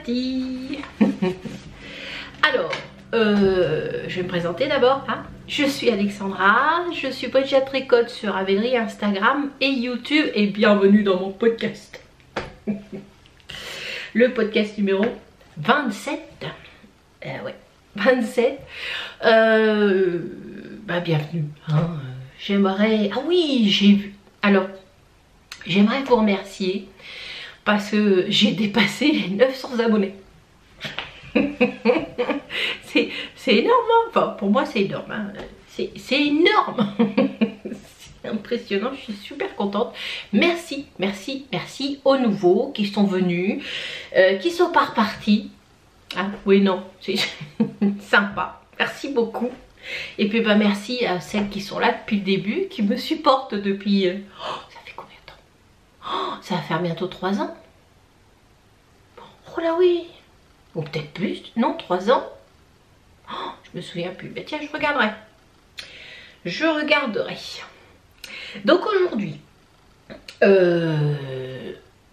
parti. Alors, je vais me présenter d'abord. Hein. Je suis Alexandra, je suis Bridget Tricotte sur Ravelry, Instagram et YouTube et bienvenue dans mon podcast. Le podcast numéro 27. Ouais, 27. Bienvenue. Hein. J'aimerais... Ah oui, j'ai vu... Alors, j'aimerais vous remercier parce que j'ai dépassé les 900 abonnés. c'est énorme, hein. Enfin pour moi c'est énorme, hein. C'est énorme. C'est impressionnant, je suis super contente. Merci aux nouveaux qui sont venus, qui sont pas repartis. Ah, oui, non, c'est sympa, merci beaucoup. Et puis merci à celles qui sont là depuis le début, qui me supportent depuis... ça fait combien de temps? Ça va faire bientôt 3 ans. Oh là oui. Ou peut-être plus, non, 3 ans. Je me souviens plus. Mais tiens, je regarderai. Je regarderai. Donc aujourd'hui,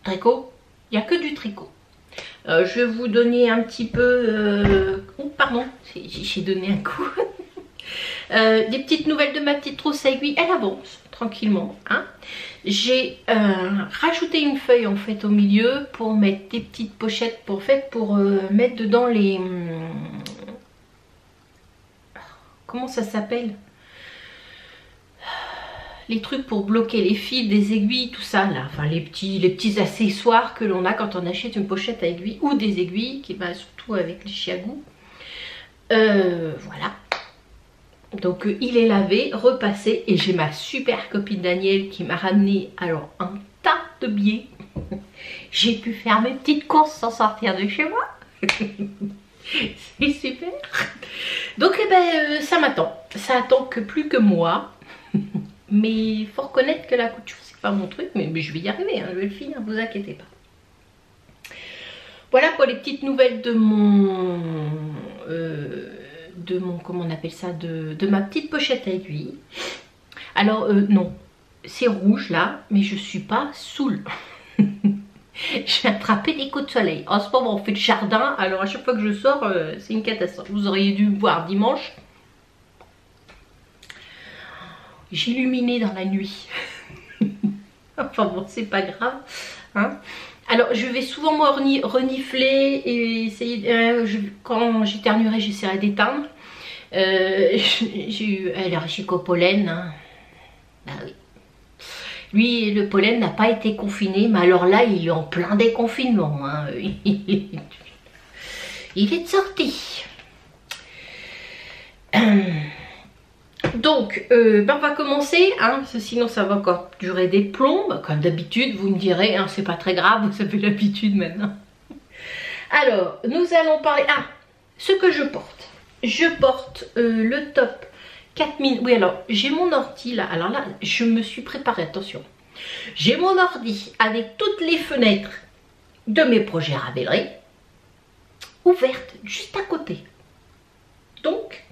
tricot, il n'y a que du tricot. Je vais vous donner un petit peu... Oh, pardon, j'ai donné un coup. Des petites nouvelles de ma petite trousse à aiguille. Elle avance tranquillement. Hein. J'ai rajouté une feuille en fait au milieu pour mettre des petites pochettes pour mettre dedans les... comment ça s'appelle? Les trucs pour bloquer les fils, des aiguilles, tout ça là. Enfin les petits accessoires que l'on a quand on achète une pochette à aiguille ou des aiguilles, qui va surtout avec les chiagous. Voilà. Donc il est lavé, repassé et j'ai ma super copine Danielle qui m'a ramené alors un tas de billets. J'ai pu faire mes petites courses sans sortir de chez moi. C'est super. Donc ça m'attend. Ça attend que plus que moi. Mais il faut reconnaître que la couture c'est pas mon truc. Mais je vais y arriver, hein, je vais le finir, ne vous inquiétez pas. Voilà pour les petites nouvelles de mon... comment on appelle ça, de ma petite pochette à aiguille. Alors non, c'est rouge là, mais je suis pas saoule. J'ai attrapé des coups de soleil. En ce moment on fait le jardin, alors à chaque fois que je sors c'est une catastrophe. Vous auriez dû me voir dimanche. J'illuminais dans la nuit. Enfin bon, c'est pas grave, hein. Alors je vais souvent moi renifler et essayer, quand j'éternuerai j'essaierai d'éteindre. J'ai eu allergique au pollen, hein. Bah oui. Lui le pollen n'a pas été confiné, mais alors là il est en plein déconfinement, hein. Il est de sortie. Donc, on va commencer, hein, sinon ça va encore durer des plombes. Comme d'habitude, vous me direz, hein, c'est pas très grave, vous avez l'habitude maintenant. Alors, nous allons parler... Ah, ce que je porte. Je porte le top 4000. Oui, alors, j'ai mon ordi là. Alors là, je me suis préparée, attention. J'ai mon ordi avec toutes les fenêtres de mes projets Ravelry ouvertes juste à côté. Donc...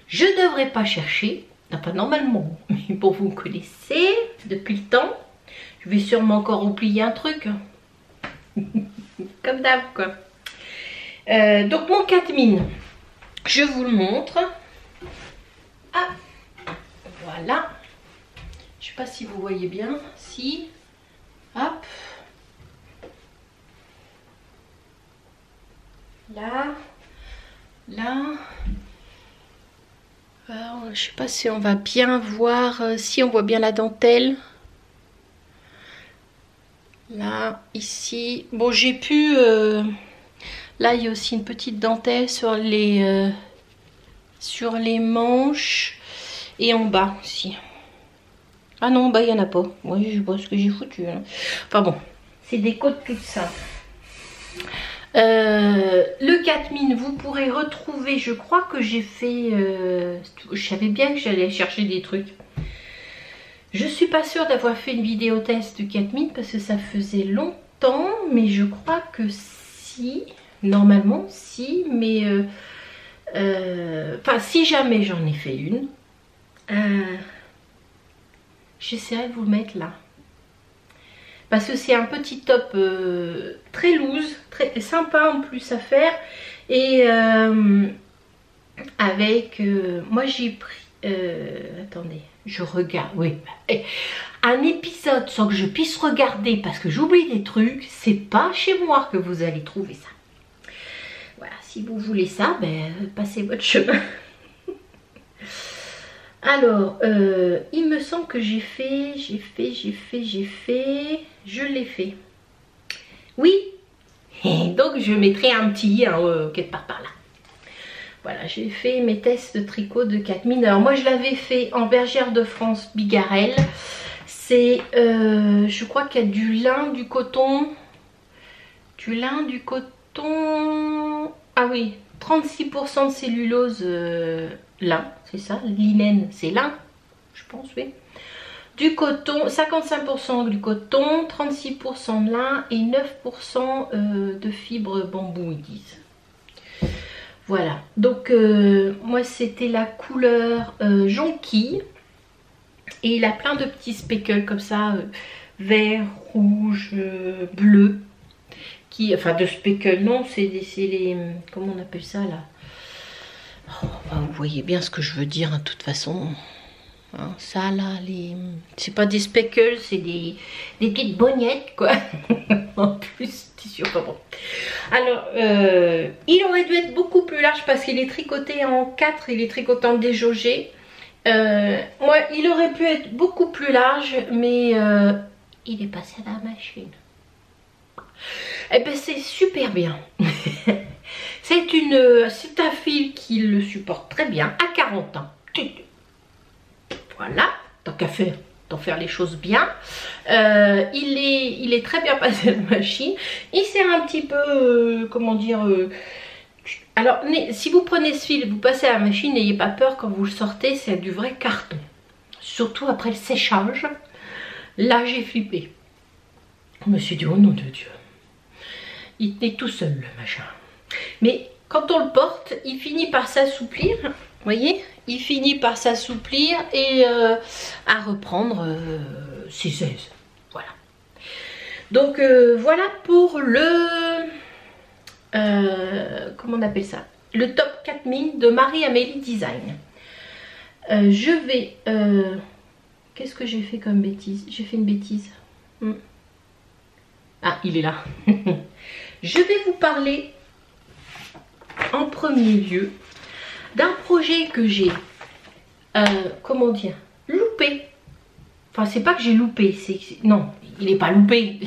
je ne devrais pas chercher, non pas normalement, mais bon vous me connaissez depuis le temps, je vais sûrement encore oublier un truc, comme d'hab quoi. Donc mon 4000, je vous le montre. Ah, voilà, je sais pas si vous voyez bien, si, hop, là, là. Alors, je sais pas si on va bien voir, si on voit bien la dentelle. Là, ici. Bon, j'ai pu... là, il y a aussi une petite dentelle sur les manches. Et en bas aussi. Ah non, bah il n'y en a pas. Oui, je sais pas ce que j'ai foutu. Hein. Enfin bon, c'est des codes toutes simples. Le 4000 vous pourrez retrouver, je crois que j'ai fait je savais bien que j'allais chercher des trucs. Je suis pas sûre d'avoir fait une vidéo test du 4000 parce que ça faisait longtemps, mais je crois que si, normalement si, mais enfin si jamais j'en ai fait une, j'essaierai de vous le mettre là. parce que c'est un petit top très loose, très sympa en plus à faire. Et avec, moi j'ai pris, attendez, je regarde, oui, un épisode sans que je puisse regarder parce que j'oublie des trucs, c'est pas chez moi que vous allez trouver ça. Voilà, si vous voulez ça, ben passez votre chemin. Alors, il me semble que je l'ai fait. Oui, donc je mettrai un petit quelque part par là. Voilà, j'ai fait mes tests de tricot de 4000. Alors moi je l'avais fait en Bergère de France Bigarelle. C'est, je crois qu'il y a du lin, du coton. Ah oui, 36% de cellulose lin, c'est ça. Linen, c'est lin, je pense, oui. Du coton, 55% du coton, 36% de lin et 9% de fibres bambou, ils disent. Voilà, donc moi c'était la couleur jonquille. Et il a plein de petits speckles comme ça, vert, rouge, bleu. Enfin de speckles, non, c'est les... Comment on appelle ça là? Oh, bah, vous voyez bien ce que je veux dire, hein, de toute façon. Hein, ça là, c'est pas des speckles, c'est des petites bognettes quoi. En plus, tissu, enfin bon. Alors, il aurait dû être beaucoup plus large parce qu'il est tricoté en 4, il est tricoté en déjaugé. Moi, il aurait pu être beaucoup plus large, mais il est passé à la machine. Et ben c'est super bien. C'est un fil qui le supporte très bien à 40 ans. Voilà, tant qu'à faire, tant faire les choses bien. Il est très bien passé à la machine. Il sert un petit peu, comment dire... alors, si vous prenez ce fil, vous passez à la machine, n'ayez pas peur quand vous le sortez, c'est du vrai carton. Surtout après le séchage. Là, j'ai flippé. Je me suis dit, oh nom de Dieu. Il tenait tout seul, le machin. Mais quand on le porte, il finit par s'assouplir. Vous voyez? Il finit par s'assouplir et à reprendre ses aises. Voilà. Donc, voilà pour le... comment on appelle ça, le top 4000 de Marie-Amélie Design. Je vais qu'est-ce que j'ai fait comme bêtise? J'ai fait une bêtise. Ah, il est là. Je vais vous parler en premier lieu d'un projet que j'ai comment dire, loupé. Enfin, c'est pas que j'ai loupé, non, il n'est pas loupé.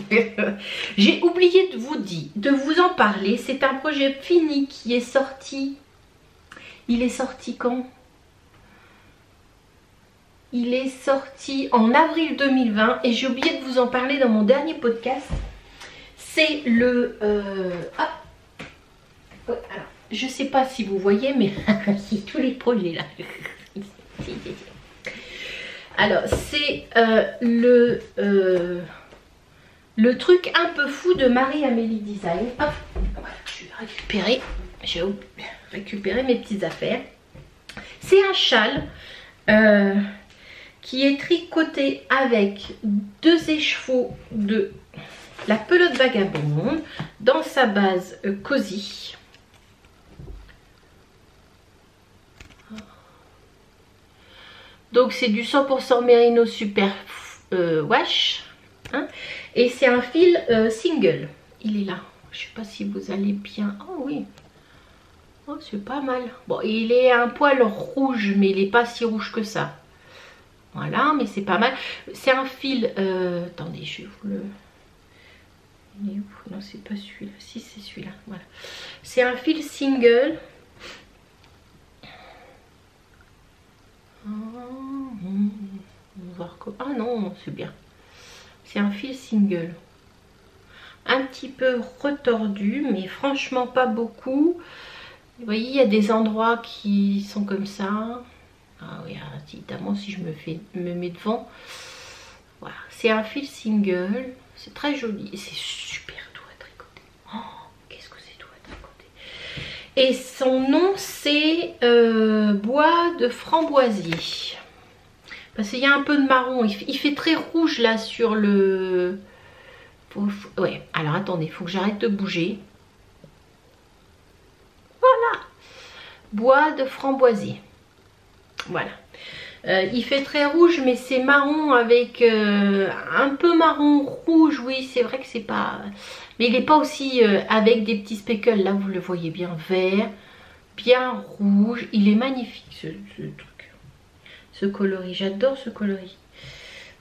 J'ai oublié de vous en parler. C'est un projet fini qui est sorti. Il est sorti quand? Il est sorti en avril 2020 et j'ai oublié de vous en parler dans mon dernier podcast. C'est le... alors, je sais pas si vous voyez, mais c'est tous les projets là. Alors, c'est le truc un peu fou de Marie-Amélie Design. Hop, voilà, je vais récupérer. J'ai récupéré mes petites affaires. C'est un châle qui est tricoté avec 2 écheveaux de la pelote vagabonde dans sa base cosy. Donc c'est du 100% Merino Super Wash. Hein, et c'est un fil single. Il est là. Je sais pas si vous allez bien. Oh oui. Oh, c'est pas mal. Bon, il est un poil rouge, mais il n'est pas si rouge que ça. Voilà, mais c'est pas mal. C'est un fil... attendez, je vais vous le... Il est où? Non, c'est pas celui-là. Si, c'est celui-là. Voilà. C'est un fil single. On va voir quoi. Ah non, c'est bien. C'est un fil single. Un petit peu retordu, mais franchement pas beaucoup. Vous voyez, il y a des endroits qui sont comme ça. Ah oui, évidemment, si je me mets devant. Voilà, c'est un fil single. C'est très joli. Et c'est super doux à tricoter. Oh, qu'est-ce que c'est doux à tricoter. Et son nom, c'est Bois de Framboisier. Parce qu'il y a un peu de marron. Il fait très rouge là sur le... Ouais, alors attendez, il faut que j'arrête de bouger. Voilà. Bois de framboisier. Voilà. Il fait très rouge, mais c'est marron avec un peu marron rouge. Oui, c'est vrai que c'est pas... Mais il n'est pas aussi avec des petits speckles. Là, vous le voyez bien vert, bien rouge. Il est magnifique, ce truc. Ce coloris, j'adore ce coloris.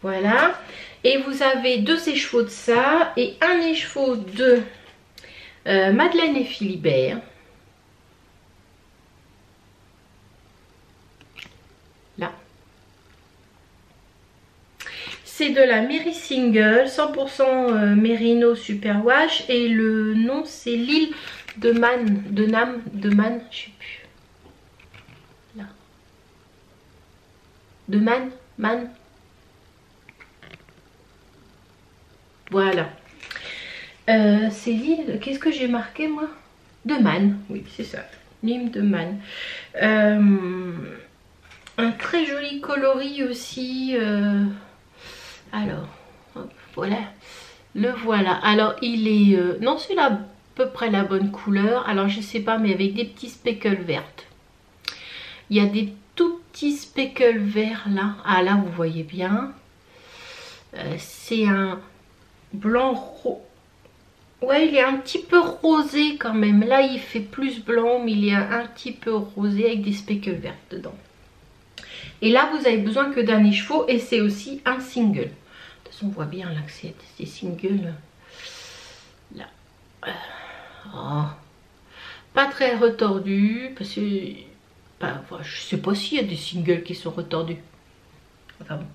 Voilà. Et vous avez 2 écheveaux de ça et un écheveau de Madeleine et Philibert. Là. C'est de la Mary Single, 100% Merino Superwash. Et le nom, c'est l'île de Man, de Nam, de Man, je sais plus. Là. De Man, Man. Voilà. C'est l'île, qu'est-ce que j'ai marqué moi? De Man, oui c'est ça, l'île de Man. Un très joli coloris aussi. Alors, hop, voilà. Le voilà. Alors il est, non c'est à peu près la bonne couleur. Alors je sais pas, mais avec des petits speckles vertes. Il y a des tout petits speckles verts là. Ah là vous voyez bien. C'est un blanc rose. Ouais, il est un petit peu rosé quand même. Là, il fait plus blanc, mais il est un petit peu rosé avec des speckles vertes dedans. Et là, vous avez besoin que d'un écheveau et c'est aussi un single. De toute façon, on voit bien là que c'est des singles. Là. Oh. Pas très retordus, parce que... Bah, je sais pas s'il y a des singles qui sont retordus. Enfin bon.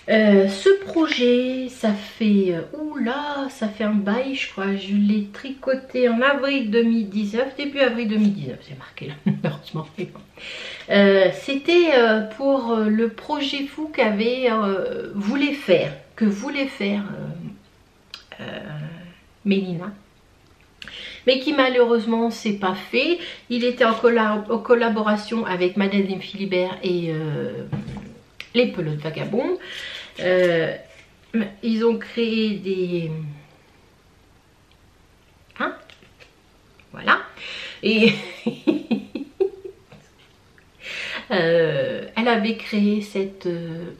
Ce projet, ça fait, oula, ça fait un bail je crois, je l'ai tricoté en avril 2019, début avril 2019, c'est marqué là, heureusement. C'était pour le projet fou voulait faire Mélina, mais qui malheureusement s'est pas fait. Il était en collaboration avec Madeleine Philibert et les pelotes vagabondes. Ils ont créé des... Hein? Voilà. Et elle avait créé cette...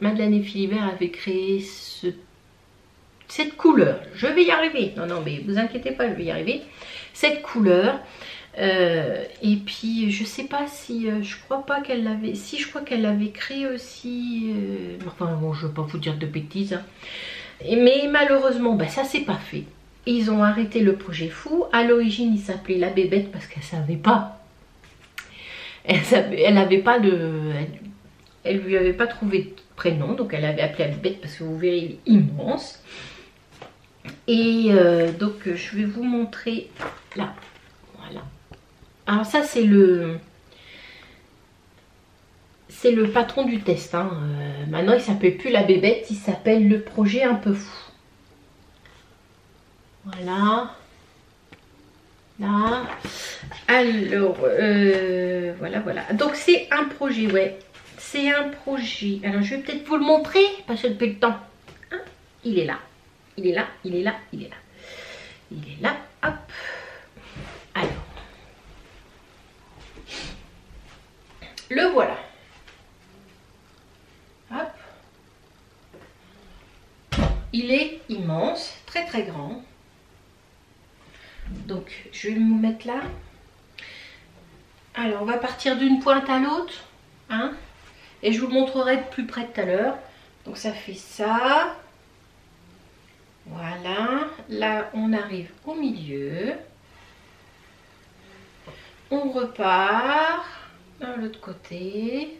Madeleine et Philibert avait créé cette couleur. Je vais y arriver. Non, non, mais vous inquiétez pas, je vais y arriver. Cette couleur... et puis je sais pas si je crois pas qu'elle l'avait, si je crois qu'elle l'avait créé aussi, enfin bon je veux pas vous dire de bêtises hein. Mais malheureusement bah, ça s'est pas fait, ils ont arrêté le projet fou. À l'origine il s'appelait la bébête parce qu'elle savait pas, elle avait pas elle lui avait pas trouvé de prénom, donc elle avait appelé la bébête parce que vous verrez il est immense. Et donc je vais vous montrer là, voilà. Alors ça c'est le patron du test hein. Maintenant il s'appelle plus la bébête, il s'appelle le projet un peu fou. Voilà. Là. Alors voilà. Donc c'est un projet, ouais. C'est un projet. Alors je vais peut-être vous le montrer parce que depuis le temps. Hein, il est là. Il est là, il est là, il est là. Il est là, hop. Alors. Le voilà. Hop. Il est immense, très très grand. Donc je vais le mettre là. Alors on va partir d'une pointe à l'autre. Hein, et je vous montrerai de plus près tout à l'heure. Donc ça fait ça. Voilà. Là on arrive au milieu. On repart. De l'autre côté,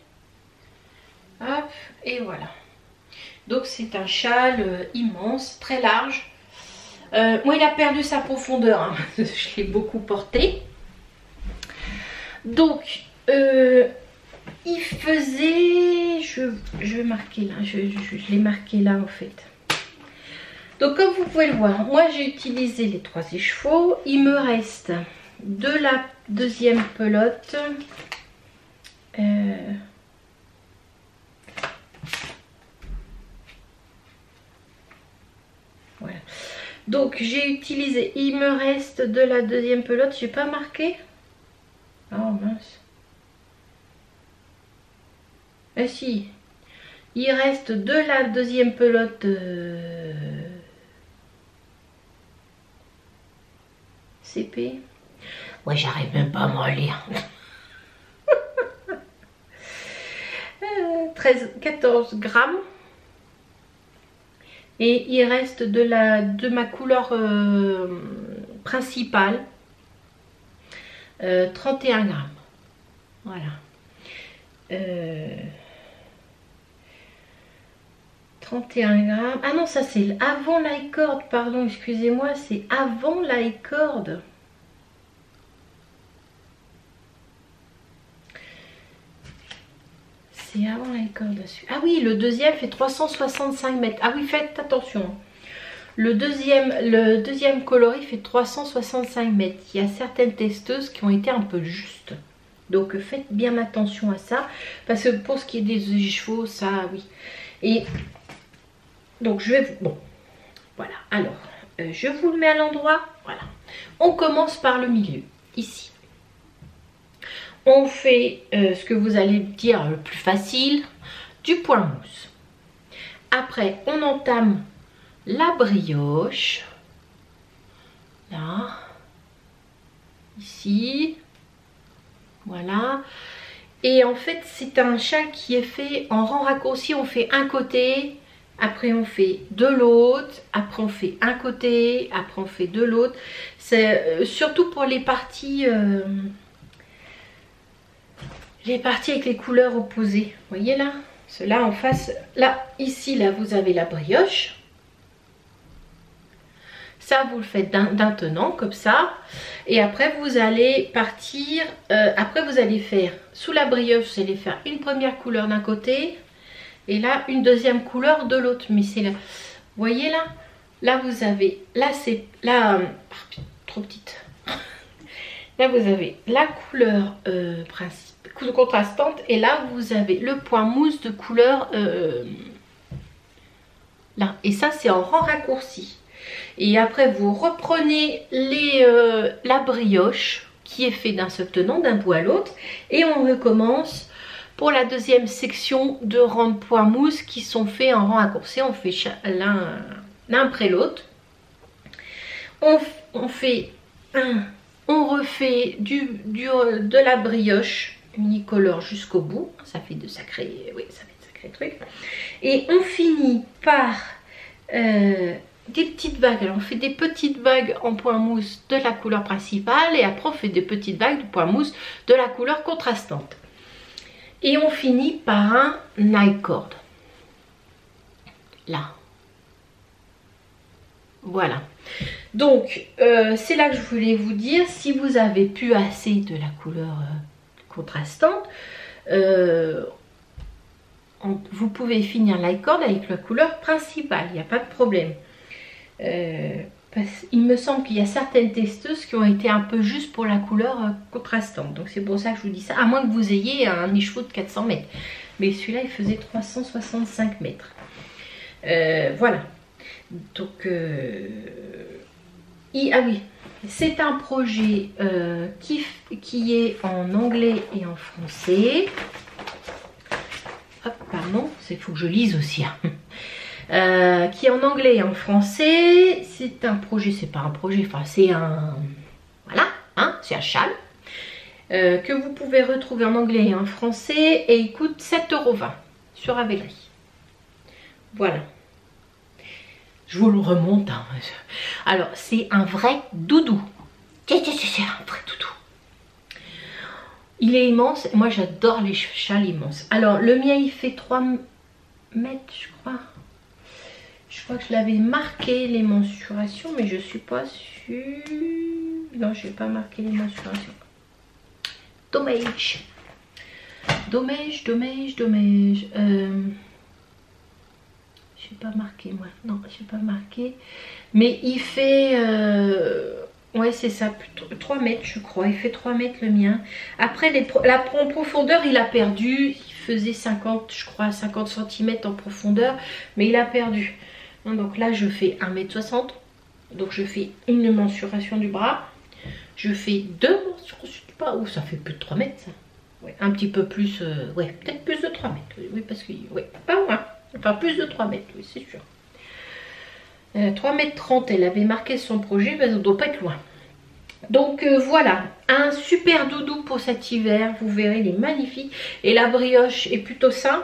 hop, et voilà. Donc c'est un châle immense, très large. Moi il a perdu sa profondeur, hein. Je l'ai beaucoup porté. Donc il faisait, je vais marquer là, je l'ai marqué là en fait. Donc comme vous pouvez le voir, moi j'ai utilisé les 3 écheveaux. Il me reste de la deuxième pelote. Voilà. Donc j'ai utilisé, il me reste de la deuxième pelote, j'ai pas marqué. Oh mince. Ah si, il reste de la deuxième pelote CP. Ouais, j'arrive même pas à m'en lire. 14 grammes. Et il reste de ma couleur principale 31 grammes. Voilà. 31 grammes. Ah non, ça c'est avant l'i-cord, pardon, excusez-moi, c'est avant l'i-cord. C'est avant l'i-cord dessus. Ah oui, le deuxième fait 365 mètres. Ah oui, faites attention. Le deuxième coloris fait 365 mètres. Il y a certaines testeuses qui ont été un peu justes. Donc faites bien attention à ça. Parce que pour ce qui est des chevaux, ça oui. Et donc je vais vous... Bon, voilà. Alors, je vous le mets à l'endroit. Voilà. On commence par le milieu. Ici. On fait ce que vous allez dire le plus facile, du point mousse. Après, on entame la brioche. Là. Ici. Voilà. Et en fait, c'est un châle qui est fait en rang raccourci. On fait un côté, après on fait de l'autre, après on fait un côté, après on fait de l'autre. C'est surtout pour les parties avec les couleurs opposées. Vous voyez là, cela en face, là, ici, là, vous avez la brioche. Ça, vous le faites d'un tenant, comme ça. Et après, vous allez partir, après, vous allez faire, sous la brioche, vous allez faire une première couleur d'un côté. Et là, une deuxième couleur de l'autre. Mais c'est là, vous voyez là, là, vous avez, là, c'est, là, trop petite. Là, vous avez la couleur principale, contrastante, et là vous avez le point mousse de couleur là, et ça c'est en rang raccourci. Et après vous reprenez la brioche qui est fait d'un seul tenant, d'un bout à l'autre, et on recommence pour la deuxième section de rangs de point mousse qui sont faits en rang raccourci. On fait l'un après l'autre, on fait on refait de la brioche unicolore jusqu'au bout, ça fait de sacrés, oui, ça fait de sacrés trucs. Et on finit par des petites vagues. Alors on fait des petites vagues en point mousse de la couleur principale, et après on fait des petites vagues de point mousse de la couleur contrastante. Et on finit par un i-cord. Là. Voilà. Donc c'est là que je voulais vous dire, si vous avez plus assez de la couleur contrastante, vous pouvez finir l'i-cord avec la couleur principale, il n'y a pas de problème. Il me semble qu'il y a certaines testeuses qui ont été un peu justes pour la couleur contrastante, donc c'est pour ça que je vous dis ça, à moins que vous ayez un écheveau de 400 mètres. Mais celui-là il faisait 365 mètres. Voilà. Donc ah oui, c'est un projet qui est en anglais et en français. Hop, pardon, il faut que je lise aussi. Hein. Qui est en anglais et en français. C'est un projet, c'est pas un projet, enfin c'est un... Voilà, hein, c'est un châle. Que vous pouvez retrouver en anglais et en français. Et il coûte 7,20 € sur Ravelry. Voilà. Je vous le remonte. Hein. Alors, c'est un vrai doudou. C'est un vrai doudou. Il est immense. Moi, j'adore les châles immenses. Alors, le mien, il fait 3 mètres, je crois. Je crois que je l'avais marqué, les mensurations, mais je ne suis pas sûre. Non, je n'ai pas marqué les mensurations. Dommage. Dommage. J'ai pas marqué moi, non j'ai pas marqué, mais il fait ouais c'est ça, 3 mètres je crois, il fait 3 mètres le mien. Après la profondeur il a perdu, il faisait 50 je crois, 50 cm en profondeur, mais il a perdu. Donc là je fais 1,60 m Donc je fais une mensuration du bras. Je fais 2 mensurations du bras. Ouh, ça fait plus de 3 mètres ça. Ouais, un petit peu plus, ouais, peut-être plus de 3 mètres. Oui, parce que, ouais, pas loin. Enfin, plus de 3 mètres, oui, c'est sûr. 3 mètres 30, elle avait marqué son projet, mais ça ne doit pas être loin. Donc voilà, un super doudou pour cet hiver, vous verrez, il est magnifique. Et la brioche est plutôt simple.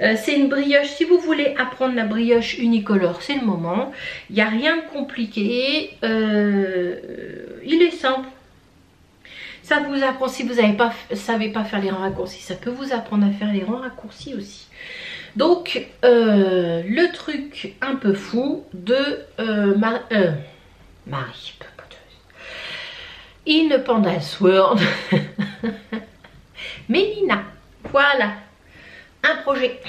C'est une brioche, si vous voulez apprendre la brioche unicolore, c'est le moment. Il n'y a rien de compliqué, il est simple. Ça vous apprend, si vous savez pas faire les rangs raccourcis, ça peut vous apprendre à faire les rangs raccourcis aussi. Donc, le truc un peu fou de Marie. In Panda's World. Mélina. Voilà. Un projet.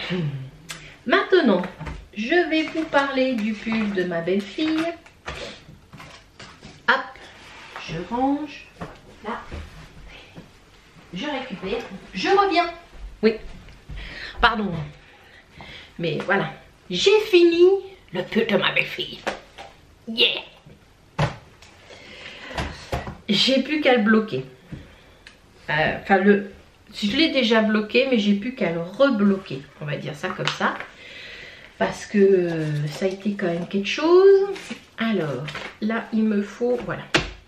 Maintenant, je vais vous parler du pull de ma belle-fille. Hop. Je range. Là. Je récupère. Je reviens. Oui. Pardon. Mais voilà. J'ai fini le pull de ma belle-fille. Yeah. J'ai plus qu'à le bloquer. Enfin, je l'ai déjà bloqué, mais j'ai plus qu'à le rebloquer. On va dire ça comme ça. Parce que ça a été quand même quelque chose. Alors, là, il me faut... Voilà.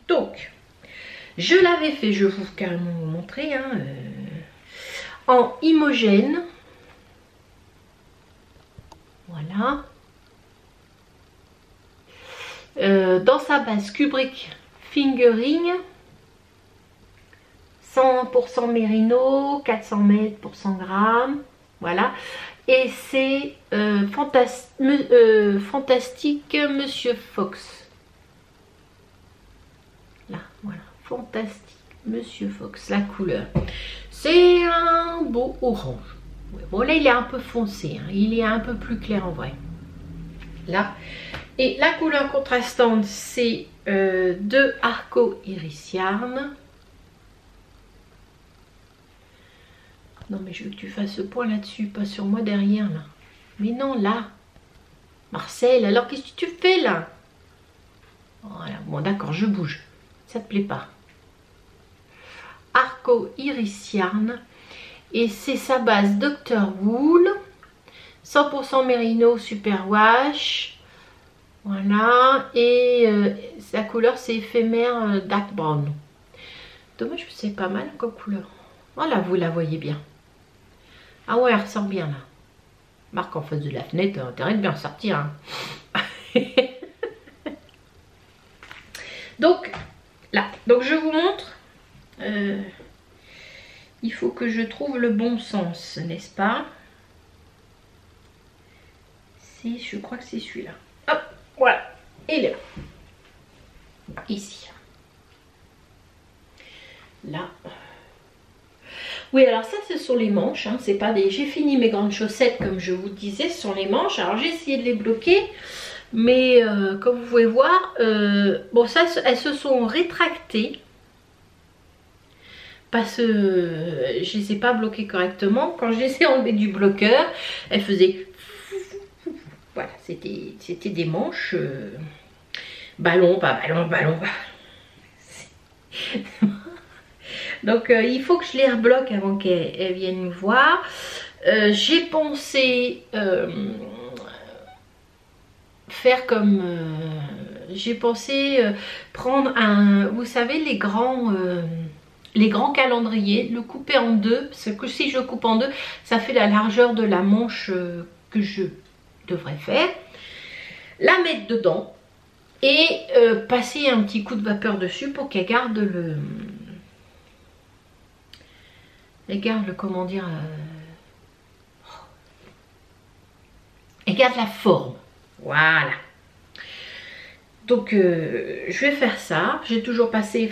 Donc, je l'avais fait, je vais vous carrément vous montrer. Hein, en Imogène. Voilà. Dans sa base Kubrick Fingering, 100% mérino, 400 mètres pour 100 grammes, voilà. Et c'est fantastique Monsieur Fox. Là, voilà, fantastique Monsieur Fox, la couleur. C'est un beau orange. Bon, là, il est un peu foncé, hein. Il est un peu plus clair en vrai. Là. Et la couleur contrastante, c'est de Arco Iris Yarn. Non, mais je veux que tu fasses ce point là-dessus, pas sur moi derrière, là. Mais non, là. Marcel, alors qu'est-ce que tu fais, là? Voilà, bon, d'accord, je bouge. Ça te plaît pas. Arco Iris Yarn. Et c'est sa base Dr. Wool. 100% mérino superwash. Voilà, et sa couleur c'est éphémère dark brown. Dommage que c'est pas mal comme couleur. Voilà, vous la voyez bien. Ah ouais, elle ressort bien là. Marque en face de la fenêtre, intérêt de bien sortir. Hein. Donc, là, donc je vous montre. Il faut que je trouve le bon sens, n'est-ce pas? Je crois que c'est celui-là. Hop. Voilà, et là, ici, là. Oui, alors ça, ce sont les manches, hein, c'est pas des... J'ai fini mes grandes chaussettes, comme je vous disais, ce sont les manches. Alors, j'ai essayé de les bloquer, mais comme vous pouvez voir, bon, ça, elles se sont rétractées, parce que je les ai pas bloquées correctement. Quand je les ai enlevées du bloqueur, elles faisaient... Voilà, c'était des manches ballon, pas ballon, ballon. Donc il faut que je les rebloque avant qu'elles viennent nous voir. J'ai pensé faire comme... j'ai pensé prendre un... Vous savez, les grands calendriers, le couper en deux. Parce que si je coupe en deux, ça fait la largeur de la manche que je devrais faire, la mettre dedans et passer un petit coup de vapeur dessus pour qu'elle garde comment dire, elle garde la forme, voilà. Donc je vais faire ça, j'ai toujours pas fait,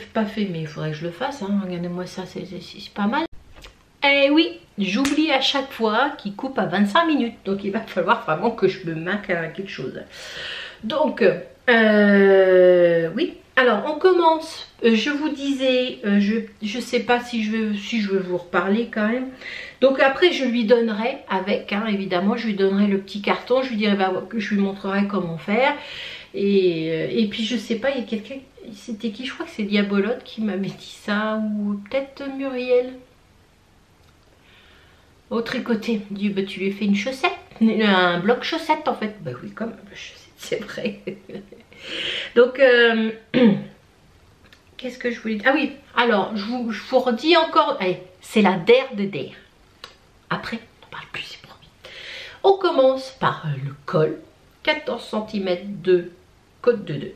mais il faudrait que je le fasse, hein. Regardez-moi ça, c'est pas mal. Eh oui, j'oublie à chaque fois qu'il coupe à 25 minutes. Donc il va falloir vraiment que je me marque à quelque chose. Donc, oui. Alors on commence. Je vous disais, je sais pas si je veux vous reparler quand même. Donc après je lui donnerai avec, hein, évidemment, je lui donnerai le petit carton. Je lui dirai, bah, je lui montrerai comment faire. Et puis je sais pas, il y a quelqu'un, c'était qui? Je crois que c'est Diabolote qui m'avait dit ça, ou peut-être Muriel. Au tricoté, dit bah, tu lui fais une chaussette, un bloc chaussette en fait. Bah oui, comme c'est vrai. Donc qu'est-ce que je voulais dire? Ah oui, alors je vous redis encore, allez, c'est la DER de DER. Après, on ne parle plus, c'est promis. On commence par le col, 14 cm de côte de 2.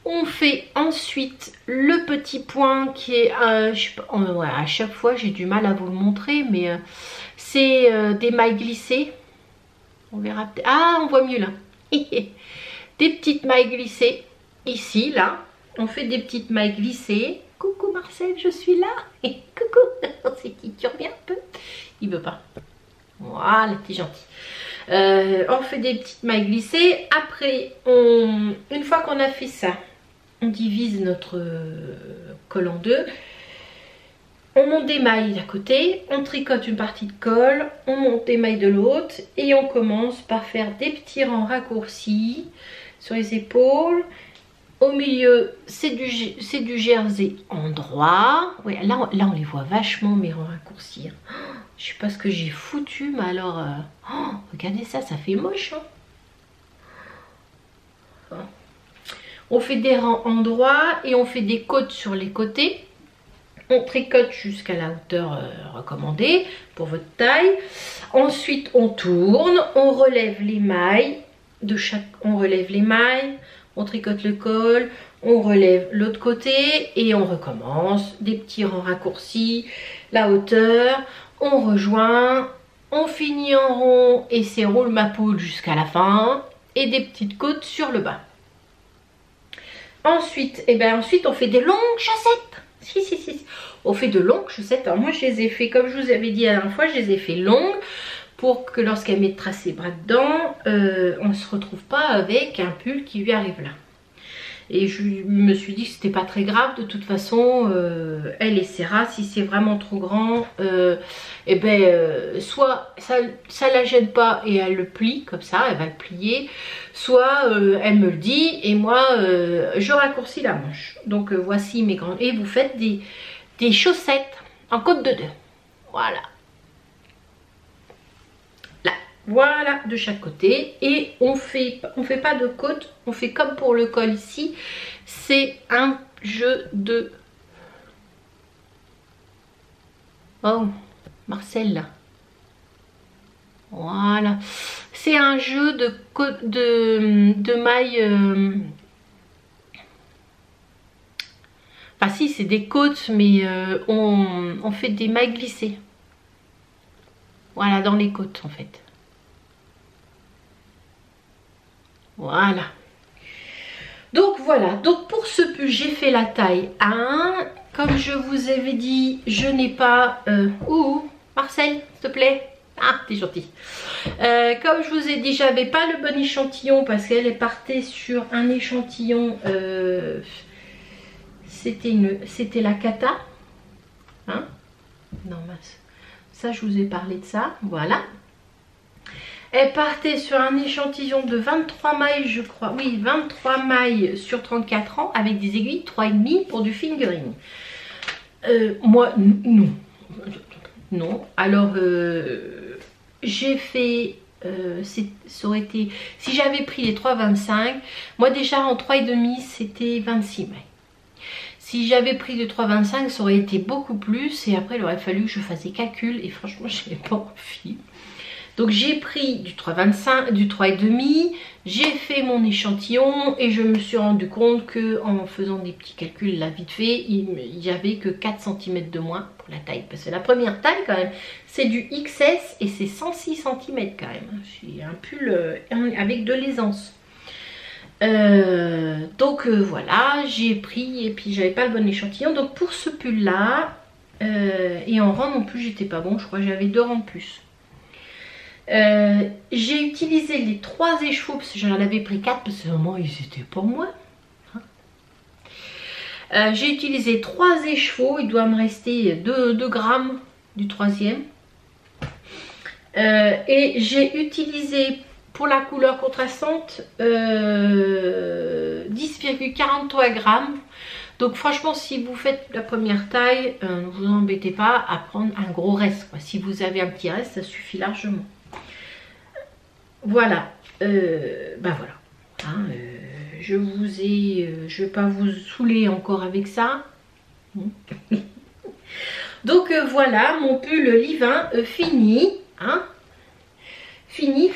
On fait ensuite le petit point qui est, je sais pas, ouais, à chaque fois j'ai du mal à vous le montrer, mais c'est des mailles glissées. On verra peut-être. Ah, on voit mieux là. Des petites mailles glissées ici, là. On fait des petites mailles glissées. Coucou Marcel, je suis là. Coucou, c'est qui? Tu reviens un peu? Il veut pas. Voilà, t'es gentil. On fait des petites mailles glissées. Après, une fois qu'on a fait ça, on divise notre col en deux. On monte des mailles d'un côté, on tricote une partie de col, on monte des mailles de l'autre et on commence par faire des petits rangs raccourcis sur les épaules. Au milieu, c'est du jersey en droit. Ouais, là, on les voit vachement mes rangs raccourcis. Oh, je sais pas ce que j'ai foutu, mais alors... oh, regardez ça, ça fait moche. Hein. Bon. On fait des rangs en droit et on fait des côtes sur les côtés. On tricote jusqu'à la hauteur recommandée pour votre taille. Ensuite, on tourne, on relève les mailles de chaque... On relève les mailles, on tricote le col, on relève l'autre côté et on recommence. Des petits rangs raccourcis, la hauteur, on rejoint, on finit en rond et c'est roule ma poule jusqu'à la fin. Et des petites côtes sur le bas. Ensuite, ensuite on fait des longues chaussettes. Si. On fait de longues chaussettes. Alors moi je les ai fait, comme je vous avais dit la dernière fois, je les ai fait longues pour que lorsqu'elle met tracé bras dedans, on ne se retrouve pas avec un pull qui lui arrive là. Et je me suis dit que c'était pas très grave, de toute façon elle essaiera. Si c'est vraiment trop grand, soit ça la gêne pas et elle le plie comme ça, elle va le plier, soit elle me le dit et moi je raccourcis la manche. Donc voici mes grandes, et vous faites des chaussettes en côte de 2, voilà. Voilà, de chaque côté. Et on fait pas de côte, on fait comme pour le col ici. C'est un jeu de... Oh, Marcel là. Voilà. C'est un jeu de mailles... Enfin si, c'est des côtes, mais on fait des mailles glissées. Voilà, dans les côtes en fait. Voilà. Donc voilà, donc pour ce pull j'ai fait la taille 1. Comme je vous avais dit, je n'ai pas... Marcel, s'il te plaît. Ah, t'es gentil. Comme je vous ai dit, j'avais pas le bon échantillon parce qu'elle est partie sur un échantillon... c'était la Kata. Hein? Non, mince. Ça, je vous ai parlé de ça. Voilà. Elle partait sur un échantillon de 23 mailles, je crois. Oui, 23 mailles sur 34 ans avec des aiguilles 3,5 pour du fingering. Moi, non. Non. Alors, j'ai fait... ça aurait été... Si j'avais pris les 3,25, moi déjà en 3,5, c'était 26 mailles. Si j'avais pris de 3,25, ça aurait été beaucoup plus. Et après, il aurait fallu que je fasse des calculs. Et franchement, je n'ai pas envie. Donc j'ai pris du 3,25, du 3,5, j'ai fait mon échantillon et je me suis rendu compte que en faisant des petits calculs là vite fait, il n'y avait que 4 cm de moins pour la taille. Parce que la première taille quand même, c'est du XS et c'est 106 cm quand même. C'est un pull avec de l'aisance. Voilà, j'ai pris et puis j'avais pas le bon échantillon. Donc pour ce pull là, et en rang non plus j'étais pas bon, je crois que j'avais 2 rangs de plus. J'ai utilisé les 3 écheveaux parce que j'en avais pris 4 parce que moi ils étaient pour moi. J'ai utilisé 3 écheveaux, il doit me rester 2 grammes du 3e. Et j'ai utilisé pour la couleur contrastante 10,43 grammes. Donc franchement, si vous faites la première taille, ne vous embêtez pas à prendre un gros reste, quoi. Si vous avez un petit reste, ça suffit largement. Voilà, voilà. Hein, je vais pas vous saouler encore avec ça. Donc voilà, mon pull Levain fini. Hein. Fini.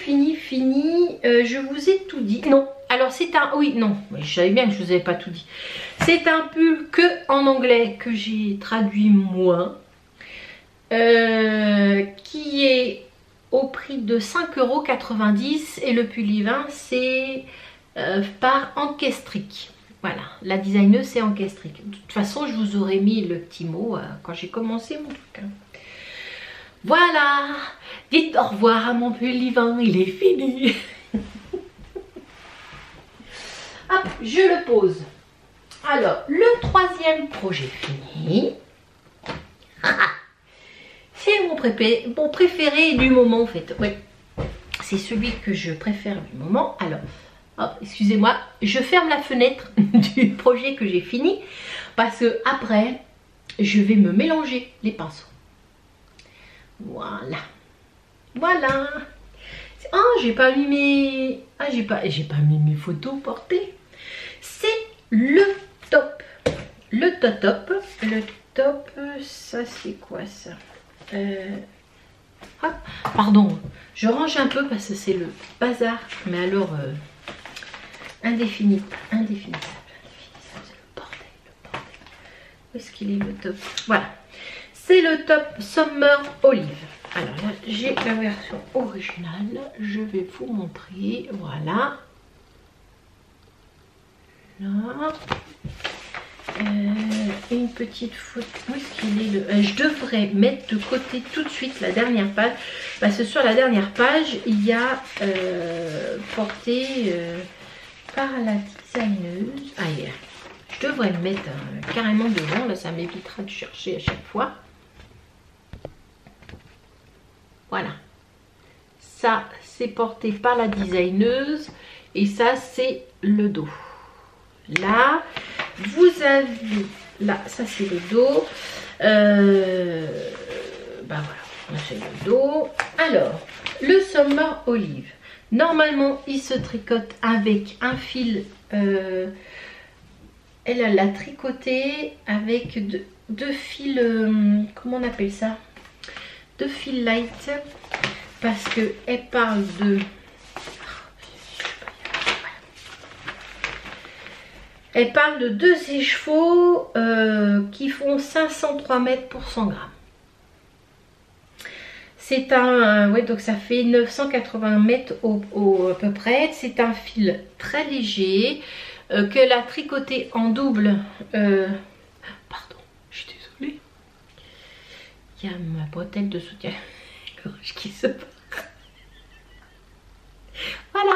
Je vous ai tout dit. Non, alors c'est un... Oui, non, mais je savais bien que je vous avais pas tout dit. C'est un pull que en anglais que j'ai traduit moi. Qui est au prix de 5,90 € et le pull Levain c'est par Ankestrick. Voilà, la designeuse c'est Ankestrick. De toute façon, je vous aurais mis le petit mot quand j'ai commencé mon truc. Voilà, dites au revoir à mon pull Levain, il est fini. Hop, je le pose. Alors, le troisième projet fini. C'est mon préféré du moment en fait. Oui, c'est celui que je préfère du moment. Alors, hop, excusez-moi, je ferme la fenêtre du projet que j'ai fini parce que après, je vais me mélanger les pinceaux. Voilà. Voilà. Ah, j'ai pas mis mes... Ah, j'ai pas mis mes photos portées. C'est le top. Le top. Le top, ça c'est quoi ça? Ah, pardon, je range un peu parce que c'est le bazar. Mais alors, indéfinissable. C'est le bordel. Où est-ce qu'il est le top? Voilà. C'est le top Summer Olive. Alors là, j'ai la version originale. Je vais vous montrer. Voilà. Là. Une petite photo. Où est-ce qu'il est le... Je devrais mettre de côté tout de suite la dernière page. Parce que sur la dernière page, il y a porté par la designeuse. Ah, yeah. Je devrais le mettre carrément devant. Là, ça m'évitera de chercher à chaque fois. Voilà. Ça, c'est porté par la designeuse. Et ça, c'est le dos. Là, vous avez... Là, ça, c'est le dos. Voilà, c'est le dos. Alors, le Summer Olive. Normalement, il se tricote avec un fil... elle l'a tricoté avec deux fils... comment on appelle ça? Deux fils light. Parce qu'elle parle de... Elle parle de deux écheveaux qui font 503 mètres pour 100 grammes. C'est un... ouais, donc ça fait 980 mètres à peu près. C'est un fil très léger qu'elle a tricoté en double. Pardon, je suis désolée. Il y a ma bretelle de soutien qui se part. Voilà.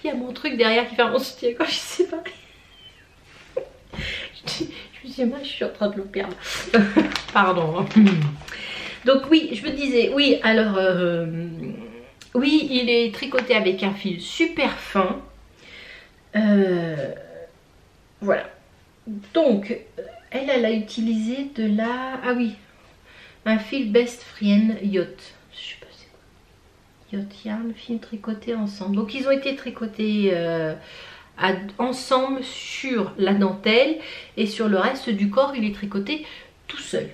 Il y a mon truc derrière qui fait mon soutien quand je sais pas. Je me dis, moi je suis en train de le perdre. Pardon. Donc oui, je me disais, oui, alors, oui, il est tricoté avec un fil super fin. Voilà. Donc, elle a utilisé de la... Ah oui, un fil Best Friend Yacht. Je sais pas c'est quoi. Yacht Yarn, fil tricoté ensemble. Donc ils ont été tricotés... ensemble sur la dentelle et sur le reste du corps il est tricoté tout seul.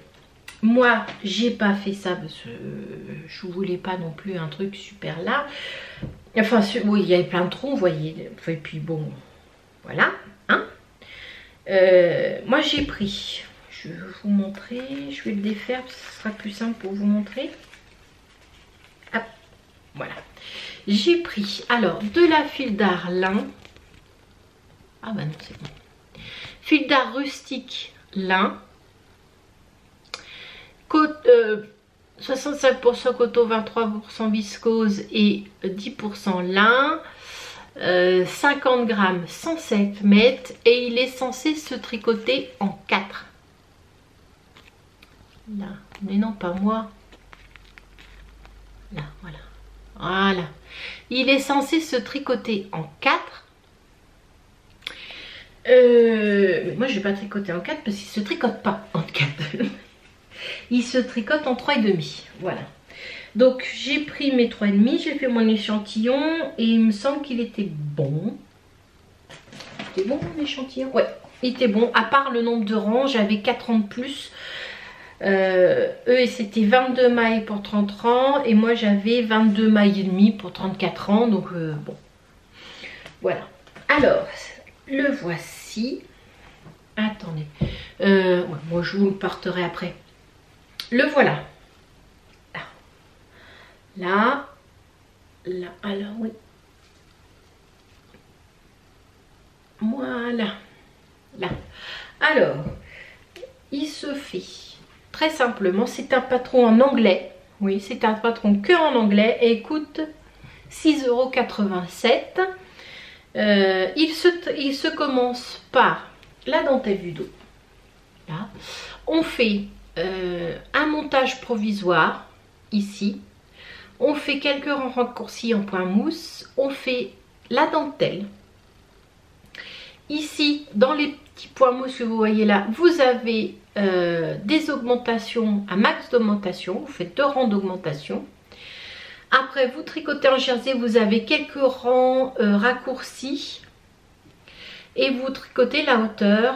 Moi j'ai pas fait ça parce que je voulais pas non plus un truc super large, enfin oui, il y avait plein de trous, vous voyez, et puis bon voilà hein. Moi j'ai pris, je vais vous montrer, je vais le défaire parce que ce sera plus simple pour vous montrer. Hop, voilà, j'ai pris alors de la fil d'art lin. Ah bah non, c'est bon. Fil d'art rustique lin. 65% coton, 23% viscose et 10% lin. 50 grammes, 107 mètres. Et il est censé se tricoter en 4. Là, mais non, pas moi. Là, voilà. Voilà. Il est censé se tricoter en 4. Mais moi je vais pas tricoter en 4 parce qu'il se tricote pas en 4. Il se tricote en 3,5. Voilà. Donc j'ai pris mes 3,5, j'ai fait mon échantillon et il me semble qu'il était bon. C'était bon mon échantillon? Ouais, il était bon. À part le nombre de rangs, j'avais 4 rangs de plus. Eux c'était 22 mailles pour 30 rangs et moi j'avais 22 mailles et demi pour 34 rangs. Donc bon. Voilà. Alors, le voici. Attendez. Ouais, moi je vous le porterai après. Le voilà. Là, là, alors oui. Voilà. Là. Alors, il se fait très simplement, c'est un patron en anglais. Oui, c'est un patron que en anglais et coûte 6,87 €. Il se commence par la dentelle du dos. Là. On fait un montage provisoire ici. On fait quelques rangs raccourcis en point mousse. On fait la dentelle. Ici, dans les petits points mousse que vous voyez là, vous avez des augmentations, un max d'augmentation. Vous faites 2 rangs d'augmentation. Après, vous tricotez en jersey, vous avez quelques rangs raccourcis. Et vous tricotez la hauteur.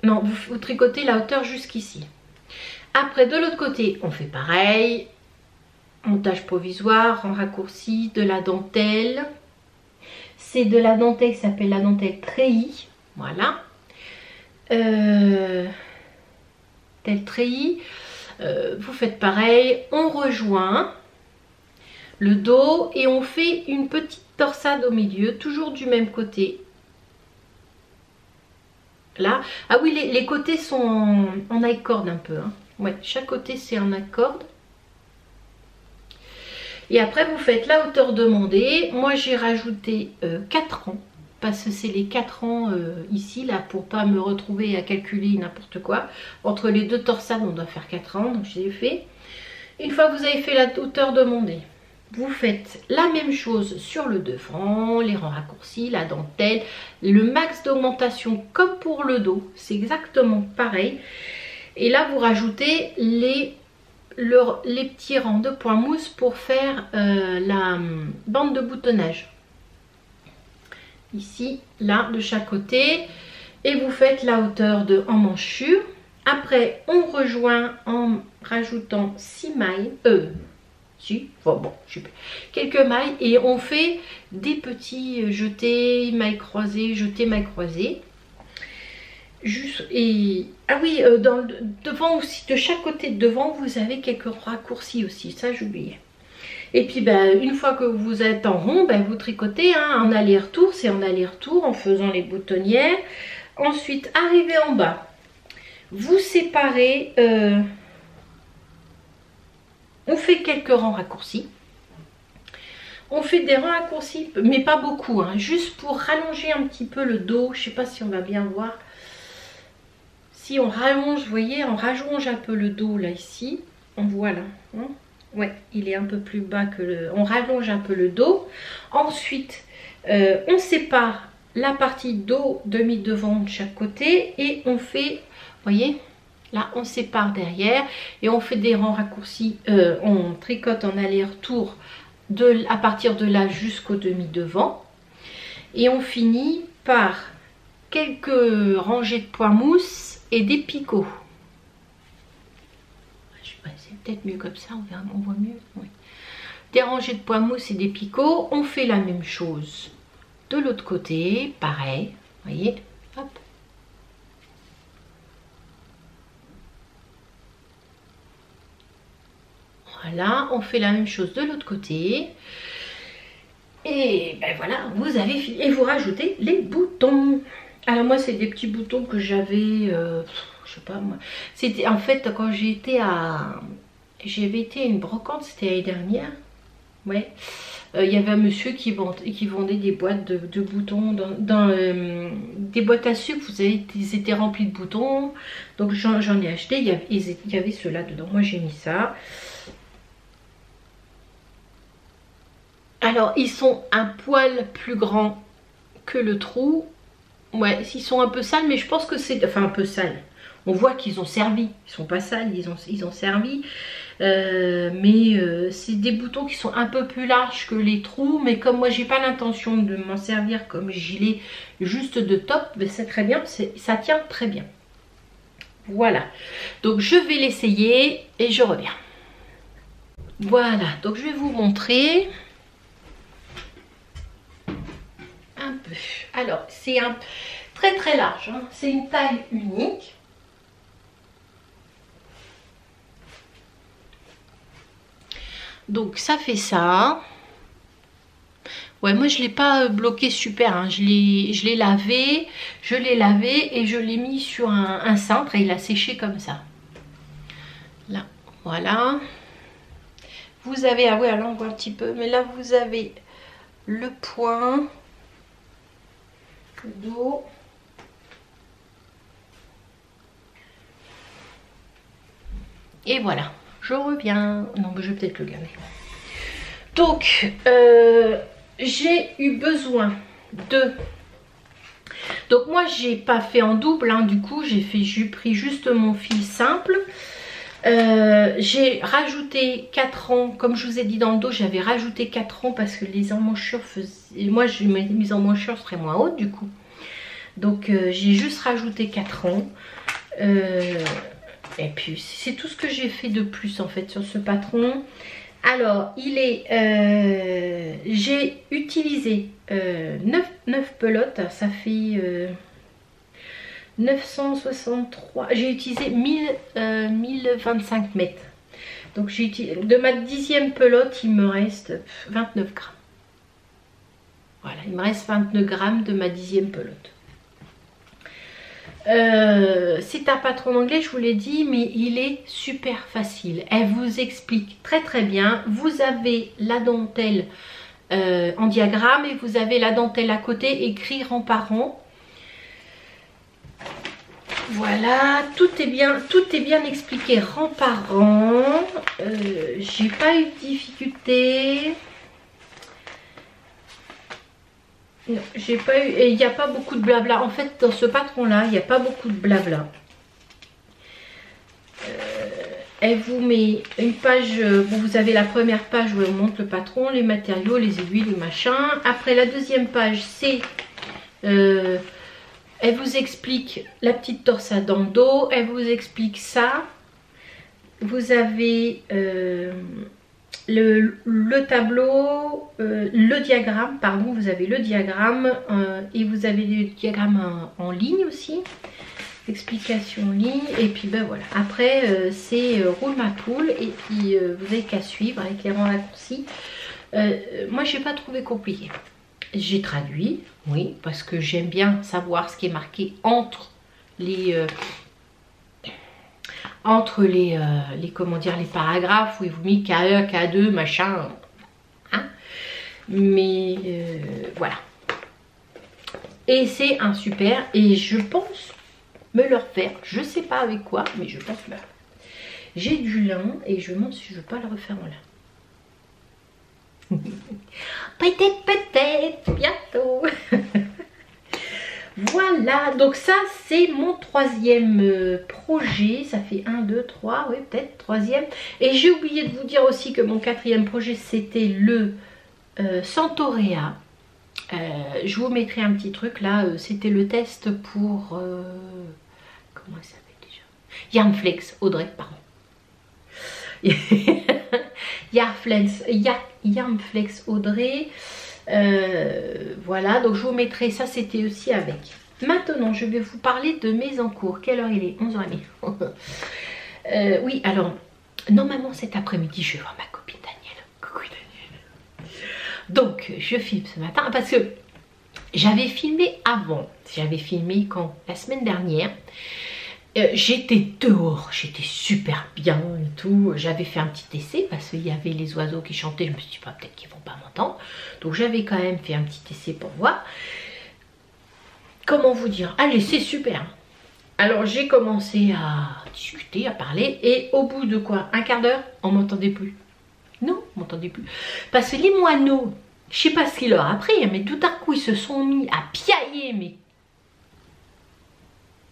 Non, vous tricotez la hauteur jusqu'ici. Après, de l'autre côté, on fait pareil. Montage provisoire, en raccourci, de la dentelle. C'est de la dentelle qui s'appelle la dentelle treillis. Voilà. Telle treillis. Vous faites pareil. On rejoint le dos et on fait une petite torsade au milieu, toujours du même côté. Là. Ah oui, les côtés sont en accord un peu. Hein. Ouais, chaque côté c'est en accord. Et après vous faites la hauteur demandée. Moi j'ai rajouté 4 rangs. Parce que c'est les 4 rangs ici là. Pour pas me retrouver à calculer n'importe quoi. Entre les deux torsades on doit faire 4 rangs. Donc j'ai fait. Une fois que vous avez fait la hauteur demandée. Vous faites la même chose sur le devant. Les rangs raccourcis, la dentelle. Le max d'augmentation comme pour le dos. C'est exactement pareil. Et là vous rajoutez les petits rangs de points mousse pour faire la bande de boutonnage. Ici, là, de chaque côté. Et vous faites la hauteur en manchure. Après, on rejoint en rajoutant 6 mailles. Bon, quelques mailles. Et on fait des petits jetés, mailles croisées, jetés, mailles croisées. Ah oui, devant aussi, de chaque côté de devant, vous avez quelques raccourcis aussi, ça j'oubliais. Et puis une fois que vous êtes en rond, vous tricotez en aller-retour, c'est en aller-retour en faisant les boutonnières. Ensuite, arrivez en bas, vous séparez, on fait quelques rangs raccourcis. On fait des rangs raccourcis, mais pas beaucoup, juste pour rallonger un petit peu le dos, je ne sais pas si on va bien voir. Si on rallonge, vous voyez, on rallonge un peu le dos là ici, on voit là, ouais, il est un peu plus bas que le... On rallonge un peu le dos. Ensuite, on sépare la partie dos demi-devant de chaque côté et on fait, vous voyez, là on sépare derrière et on fait des rangs raccourcis, on tricote en aller-retour à partir de là jusqu'au demi-devant. Et on finit par quelques rangées de points mousse et des picots. C'est peut-être mieux comme ça, on voit mieux. Oui. Des rangées de points mousse et des picots. On fait la même chose de l'autre côté, pareil. Vous voyez, hop. Voilà, on fait la même chose de l'autre côté. Et voilà, vous avez fini. Et vous rajoutez les boutons. Alors moi c'est des petits boutons que j'avais, je sais pas moi. C'était en fait quand j'avais été à une brocante, c'était l'année dernière. Ouais. Il y avait un monsieur qui vendait des boîtes de boutons des boîtes à sucre. Vous savez, ils étaient remplis de boutons. Donc j'en ai acheté. Il y avait ceux-là dedans. Moi j'ai mis ça. Alors ils sont un poil plus grands que le trou. Ouais, ils sont un peu sales, mais je pense que c'est... Enfin un peu sales. On voit qu'ils ont servi. Ils sont pas sales, ils ont servi. C'est des boutons qui sont un peu plus larges que les trous. Mais comme moi j'ai pas l'intention de m'en servir comme gilet juste de top, mais c'est très bien. Ça tient très bien. Voilà. Donc je vais l'essayer et je reviens. Voilà. Donc je vais vous montrer un peu. Alors c'est un très très large. Hein. C'est une taille unique. Donc ça fait ça. Ouais, moi je ne l'ai pas bloqué super. Hein. Je l'ai lavé. Je l'ai lavé et je l'ai mis sur un cintre et il a séché comme ça. Là, voilà. Vous avez, ah ouais, là on voit un petit peu. Mais là vous avez le point. Le dos. Et voilà. Je reviens. Non, mais je vais peut-être le garder. Donc, j'ai eu besoin de... Donc moi, j'ai pas fait en double. Hein, du coup, j'ai pris juste mon fil simple. J'ai rajouté 4 rangs. Comme je vous ai dit dans le dos, j'avais rajouté 4 rangs parce que les emmanchures faisaient... Moi, mes emmanchures seraient moins hautes du coup. Donc, j'ai juste rajouté 4 rangs. Et puis c'est tout ce que j'ai fait de plus en fait sur ce patron. Alors il est j'ai utilisé 9 pelotes, ça fait 963, j'ai utilisé 1025 mètres. Donc j'ai utilisé, de ma 10e pelote il me reste 29 grammes. Voilà, il me reste 29 grammes de ma 10e pelote. C'est un patron anglais, je vous l'ai dit, mais il est super facile. Elle vous explique très très bien. Vous avez la dentelle en diagramme et vous avez la dentelle à côté écrit rang par rang. Voilà, tout est bien expliqué rang par rang. J'ai pas eu de difficulté. Non, j'ai pas eu, et il n'y a pas beaucoup de blabla. En fait, dans ce patron-là, il n'y a pas beaucoup de blabla. Elle vous met une page, bon, vous avez la première page où elle vous montre le patron, les matériaux, les aiguilles, les machins. Après, la deuxième page, c'est... elle vous explique la petite torsade dans le dos. Elle vous explique ça. Vous avez... le tableau, le diagramme, pardon, vous avez le diagramme et vous avez le diagramme en ligne aussi, explication en ligne, et puis ben voilà, après c'est roule ma poule, et puis vous avez qu'à suivre avec les rangs raccourcis. Moi j'ai pas trouvé compliqué, j'ai traduit, oui, parce que j'aime bien savoir ce qui est marqué entre les comment dire, les paragraphes où il vous met K1, K2, machin, hein, mais voilà. Et c'est un super, et je pense me le refaire, je sais pas avec quoi, mais je pense me le refaire. J'ai du lin et je me demande si je veux pas le refaire en lin. Peut-être, bientôt. Voilà, donc ça c'est mon 3e projet, ça fait 1, 2, 3, oui peut-être 3e. Et j'ai oublié de vous dire aussi que mon 4e projet c'était le Santorea. Je vous mettrai un petit truc là, c'était le test pour... comment ça s'appelle déjà? Yarnflex, Audrey, pardon. Yarnflex Audrey. Voilà, donc je vous mettrai ça, c'était aussi avec. Maintenant je vais vous parler de mes encours. Quelle heure il est? 11h30. Oui, alors normalement cet après-midi je vais voir ma copine Danielle. Coucou Danielle. Donc je filme ce matin parce que j'avais filmé avant. J'avais filmé quand? La semaine dernière. J'étais dehors, j'étais super bien et tout. J'avais fait un petit essai parce qu'il y avait les oiseaux qui chantaient. Je me suis dit, bah, peut-être qu'ils vont pas m'entendre. Donc j'avais quand même fait un petit essai pour voir. Comment vous dire? Allez, c'est super. Alors j'ai commencé à discuter, à parler. Et au bout de quoi? Un quart d'heure, on m'entendait plus. Non, on m'entendait plus. Parce que les moineaux Je sais pas ce qu'il leur a pris, mais tout à coup ils se sont mis à piailler, mais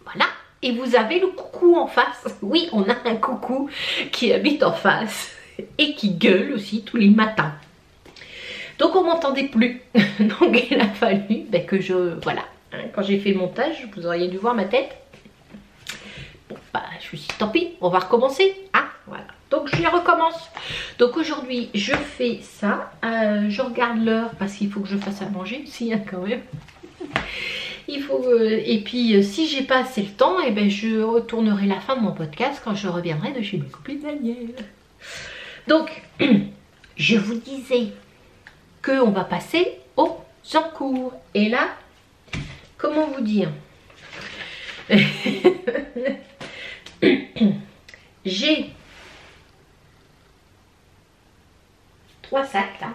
voilà. Et vous avez le coucou en face. Oui, on a un coucou qui habite en face et qui gueule aussi tous les matins. Donc on m'entendait plus. Donc il a fallu que je... Voilà. Quand j'ai fait le montage, vous auriez dû voir ma tête. Bon, bah, je me suis dit, tant pis, on va recommencer. Ah, voilà. Donc je recommence. Donc aujourd'hui, je fais ça. Je regarde l'heure parce qu'il faut que je fasse à manger aussi, hein, quand même. Il faut, et puis si j'ai pas assez le temps, et ben je retournerai la fin de mon podcast quand je reviendrai de chez mes copines Daniel. Donc, je vous disais qu'on va passer aux encours. Et là, comment vous dire? J'ai 3 sacs là.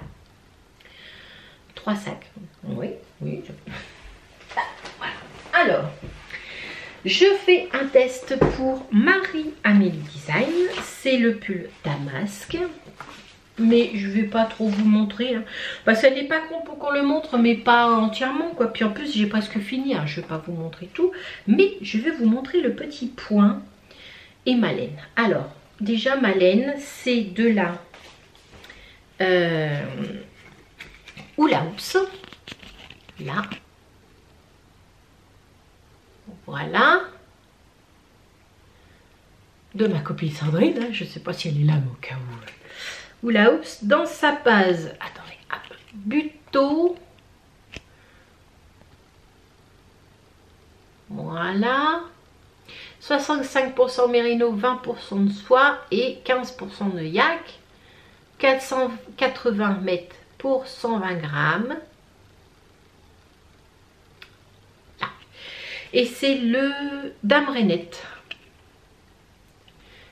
3 sacs. Oui, oui. Voilà. Alors, je fais un test pour Marie-Amélie Design. C'est le pull Damasque. Mais je vais pas trop vous montrer. Hein. Parce qu'elle n'est pas con pour qu'on le montre, mais pas entièrement. Quoi. Puis en plus, j'ai presque fini. Hein. Je vais pas vous montrer tout. Mais je vais vous montrer le petit point et ma laine. Alors, déjà ma laine, c'est de la Hula Hoops. Là. Voilà. De ma copine Sandrine. Hein. Je ne sais pas si elle est là, mais au cas où. Hula Hoops. Dans sa base. Attendez. Hop, Buto. Voilà. 65% mérino, 20% de soie et 15% de yak. 480 mètres pour 120 grammes. Là. Et c'est le Dame Rainette.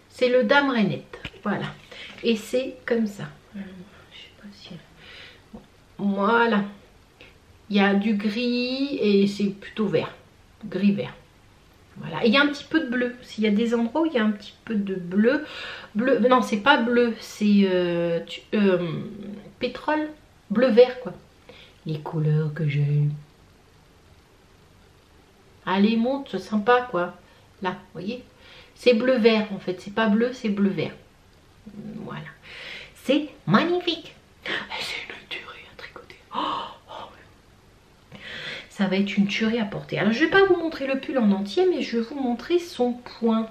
C'est le Dame Rainette. Voilà. Et c'est comme ça. Je sais pas si... Voilà. Il y a du gris et c'est plutôt vert. Gris-vert. Voilà. Et il y a un petit peu de bleu. S'il y a des endroits où il y a un petit peu de bleu. Bleu, non, c'est pas bleu. C'est pétrole. Bleu-vert, quoi. Les couleurs que j'aime. Allez, monte, c'est sympa, quoi. Là, vous voyez. C'est bleu-vert, en fait. C'est pas bleu, c'est bleu-vert. Voilà. C'est magnifique. C'est une tuerie à tricoter. Ça va être une tuerie à porter. Alors, je ne vais pas vous montrer le pull en entier, mais je vais vous montrer son point.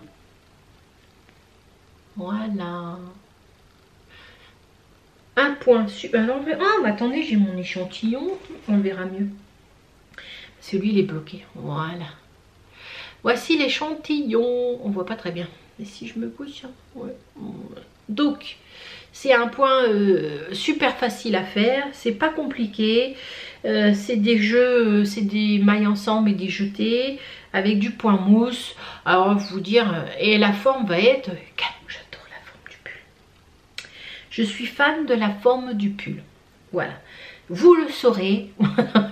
Voilà. Un point. Alors, ah, mais attendez, j'ai mon échantillon. On verra mieux. Celui, il est bloqué. Voilà. Voici l'échantillon. On voit pas très bien. Et si je me bouge, ouais. Donc, c'est un point super facile à faire. C'est pas compliqué. C'est des jeux, c'est des mailles ensemble et des jetés avec du point mousse. Alors, vous dire, et la forme va être... J'adore la forme du pull. Je suis fan de la forme du pull. Voilà. Vous le saurez.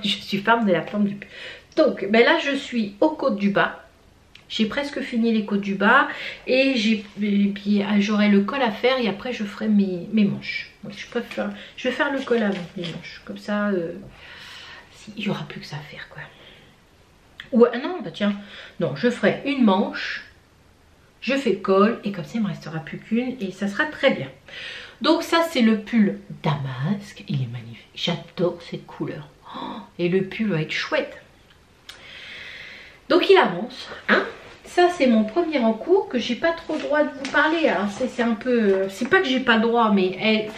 Je suis fan de la forme du pull. Donc, ben là, je suis aux côtes du bas. J'ai presque fini les côtes du bas et puis j'aurai le col à faire et après je ferai mes manches. Donc, je vais faire le col avant les manches. Comme ça, il n'y aura plus que ça à faire, quoi. Ou non, bah tiens, non, je ferai une manche, je fais le col et comme ça il ne me restera plus qu'une et ça sera très bien. Donc ça c'est le pull Damasque, il est magnifique. J'adore cette couleur. Oh, et le pull va être chouette. Donc il avance, hein. Ça c'est mon premier en cours que j'ai pas trop le droit de vous parler. Alors c'est un peu, c'est pas que j'ai pas le droit, mais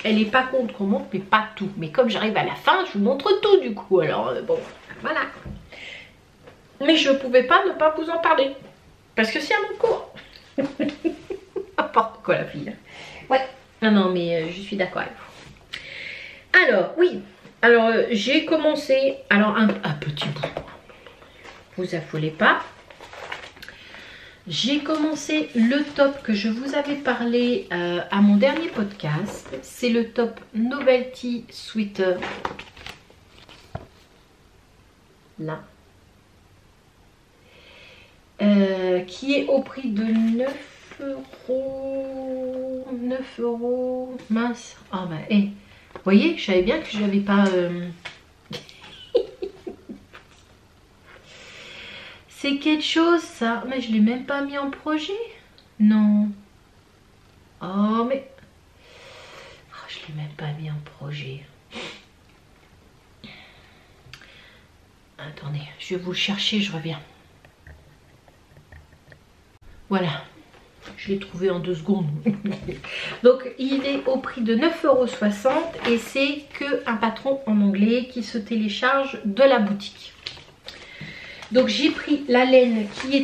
elle est pas contre qu'on montre, mais pas tout. Mais comme j'arrive à la fin, je vous montre tout du coup. Alors bon, voilà. Mais je pouvais pas ne pas vous en parler parce que c'est un autre cours. N'importe quoi la fille. Ouais. Non non mais je suis d'accord avec vous. Alors oui. Alors j'ai commencé. Alors un petit bout. Vous affolez pas. J'ai commencé le top que je vous avais parlé à mon dernier podcast. C'est le top Novelty Sweater. Là. Qui est au prix de 9 euros. 9 euros. Mince. Ah bah, Vous voyez, je savais bien que j'avais pas... C'est quelque chose ça. Mais je l'ai même pas mis en projet. Non. Oh mais... Oh, je l'ai même pas mis en projet. Attendez, je vais vous le chercher, je reviens. Voilà. Je l'ai trouvé en 2 secondes. Donc il est au prix de 9,60 € et c'est qu'un patron en anglais qui se télécharge de la boutique. Donc j'ai pris la laine qui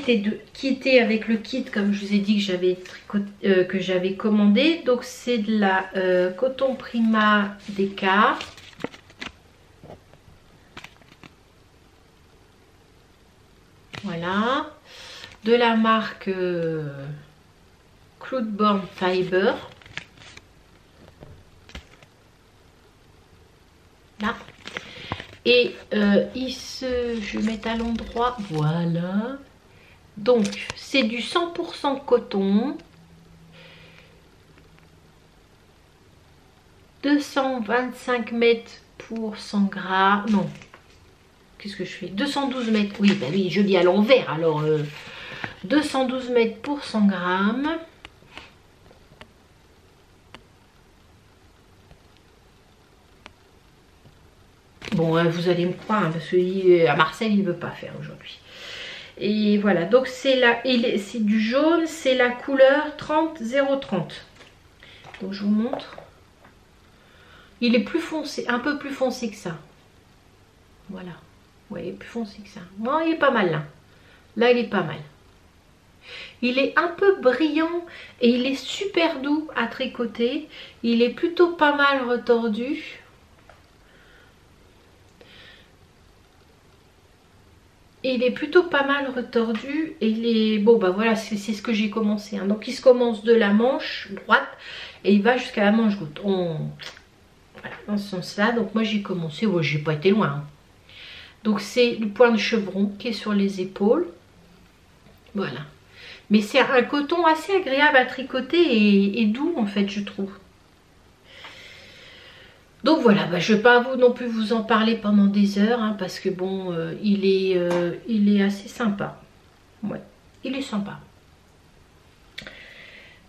était avec le kit, comme je vous ai dit que j'avais commandé. Donc c'est de la coton Prima Deca. Voilà. De la marque Cloudborne Fiber. Là. Et je vais mettre à l'endroit, voilà. Donc c'est du 100% coton, 225 mètres pour 100 grammes, non, qu'est-ce que je fais, 212 mètres, oui, bah oui, je dis à l'envers, alors 212 mètres pour 100 grammes. Bon, vous allez me croire, hein, parce qu'à Marseille, il ne veut pas faire aujourd'hui. Et voilà, donc c'est du jaune, c'est la couleur 30030. Donc je vous montre. Il est plus foncé, un peu plus foncé que ça. Voilà, vous voyez, plus foncé que ça. Bon, il est pas mal là. Là, il est pas mal. Il est un peu brillant et il est super doux à tricoter. Il est plutôt pas mal retordu. Et il est plutôt pas mal retordu et il est... Bon bah voilà, c'est ce que j'ai commencé. Hein. Donc il se commence de la manche droite et il va jusqu'à la manche gauche. Voilà, dans ce sens-là. Donc moi j'ai commencé, bon, j'ai pas été loin. Hein. Donc c'est le point de chevron qui est sur les épaules. Voilà. Mais c'est un coton assez agréable à tricoter et doux en fait, je trouve. Donc voilà, bah, je ne vais pas non plus vous en parler pendant des heures, hein, parce que bon, il est assez sympa. Ouais, il est sympa.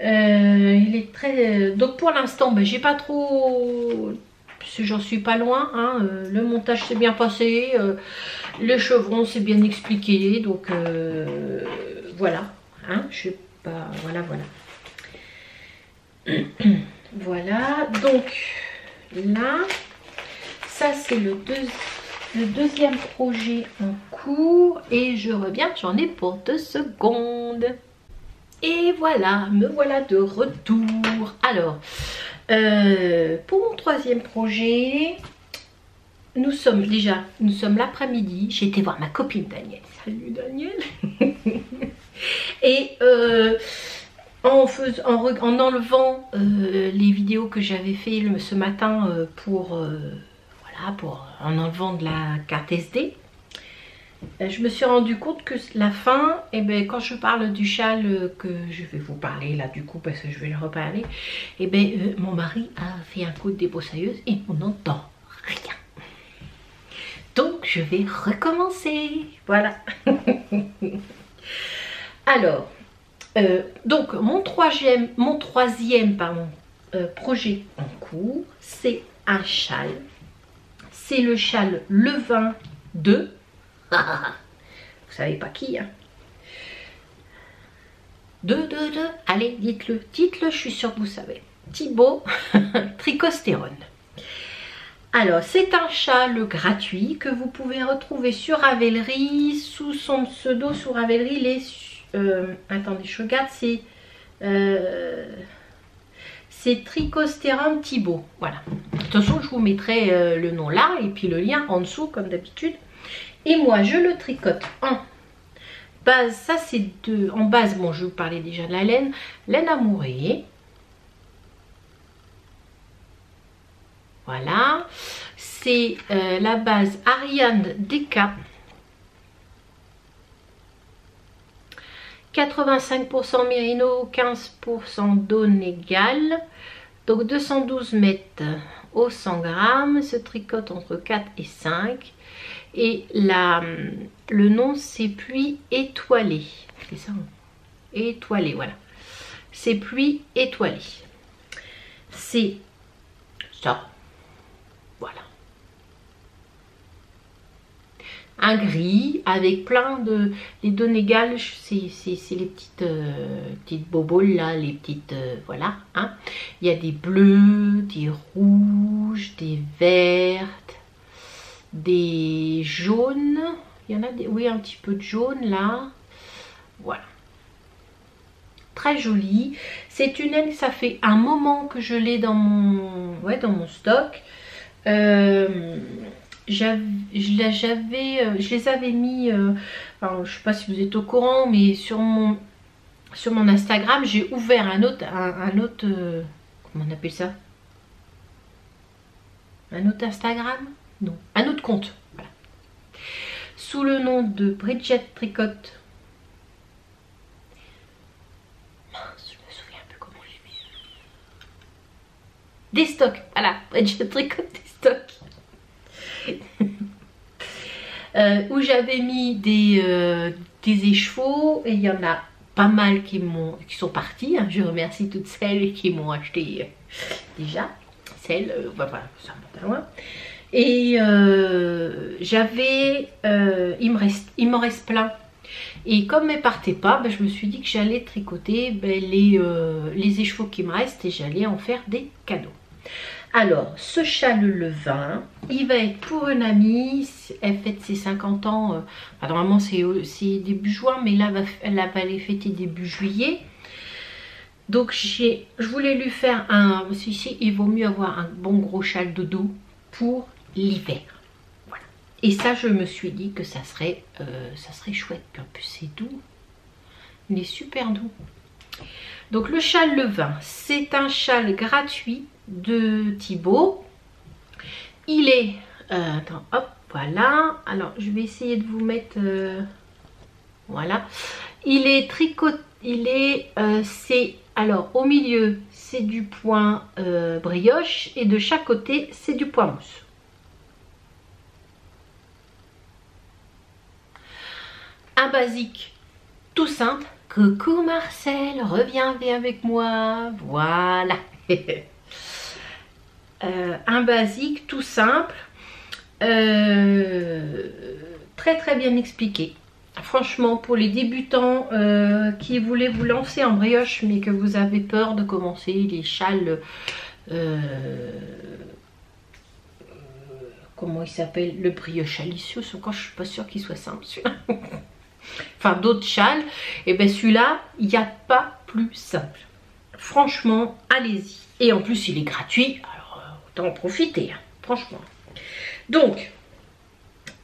Il est très... Donc pour l'instant, bah, j'ai pas trop... Parce que j'en suis pas loin, hein, le montage s'est bien passé, le chevron s'est bien expliqué, donc voilà, hein, je sais pas... Voilà, voilà. Voilà, donc... Là, ça c'est le deuxième projet en cours et je reviens, j'en ai pour 2 secondes. Et voilà, me voilà de retour. Alors, pour mon 3e projet, nous sommes l'après-midi. J'ai été voir ma copine Danielle. Salut Danielle. Et en enlevant les vidéos que j'avais fait ce matin en enlevant de la carte SD, je me suis rendu compte que la fin, et ben, quand je parle du châle que je vais vous parler là du coup parce que je vais le reparler, et ben, mon mari a fait un coup de débroussailleuse et on n'entend rien. Donc je vais recommencer. Voilà. Alors... donc mon troisième projet en cours, c'est un châle. C'est le châle Levain de... Vous savez pas qui, hein? Allez, dites-le, je suis sûre que vous savez. Thibaut Tricostérone. Alors, c'est un châle gratuit que vous pouvez retrouver sur Ravelry, sous son pseudo sur Ravelry, attendez, je regarde, c'est Tricostérone Thibaut. Voilà. De toute façon, je vous mettrai le nom là et puis le lien en dessous, comme d'habitude. Et moi, je le tricote en base. Ça, c'est en base. Bon, je vous parlais déjà de la laine amourée. Voilà. C'est la base Ariane Deca. 85% mérino, 15% d'aune égale. Donc 212 mètres au 100 grammes, se tricote entre 4 et 5. Et le nom c'est pluie étoilée. C'est ça, hein? Étoilée, voilà. C'est pluie étoilée. C'est ça. Voilà. Un gris avec plein de... Les Donegal, c'est les petites boboles là, les petites... voilà. Hein. Il y a des bleus, des rouges, des vertes, des jaunes. Il y en a des... Oui, un petit peu de jaune là. Voilà. Très joli. Ces tunnels, ça fait un moment que je l'ai dans mon... Ouais, dans mon stock. Je les avais mis, alors, je sais pas si vous êtes au courant, mais sur mon Instagram, j'ai ouvert un autre, comment on appelle ça? Un autre Instagram? Non, un autre compte, voilà. Sous le nom de Bridget Tricote. Mince, je me souviens plus comment j'ai mis. Des stocks, voilà, Bridget Tricote des stocks. Où j'avais mis des écheveaux et il y en a pas mal qui sont partis, hein. Je remercie toutes celles qui m'ont acheté déjà, voilà, ça remonte à loin. Et il m'en reste plein. Et comme elles partaient pas, je me suis dit que j'allais tricoter les écheveaux qui me restent et j'allais en faire des cadeaux. Alors, ce châle levain, il va être pour une amie, elle fête ses 50 ans, normalement c'est début juin, mais là elle va les fêter début juillet. Donc je voulais lui faire ici il vaut mieux avoir un bon gros châle de dos pour l'hiver. Voilà. Et ça je me suis dit que ça serait chouette, puis en plus c'est doux, il est super doux. Donc le châle levain, c'est un châle gratuit de Thibaut. Il est attends, hop, voilà. Alors je vais essayer de vous mettre voilà. Il est tricoté, alors au milieu c'est du point brioche et de chaque côté c'est du point mousse. Un basique tout simple. Coucou Marcel, reviens avec moi, voilà. Un basique tout simple, très très bien expliqué. Franchement, pour les débutants qui voulaient vous lancer en brioche mais que vous avez peur de commencer les châles, comment il s'appelle, le brioche alicieux, encore je suis pas sûre qu'il soit simple celui-là. Enfin d'autres châles, et bien celui-là, il n'y a pas plus simple. Franchement, allez-y. Et en plus, il est gratuit, alors autant en profiter, hein, franchement. Donc,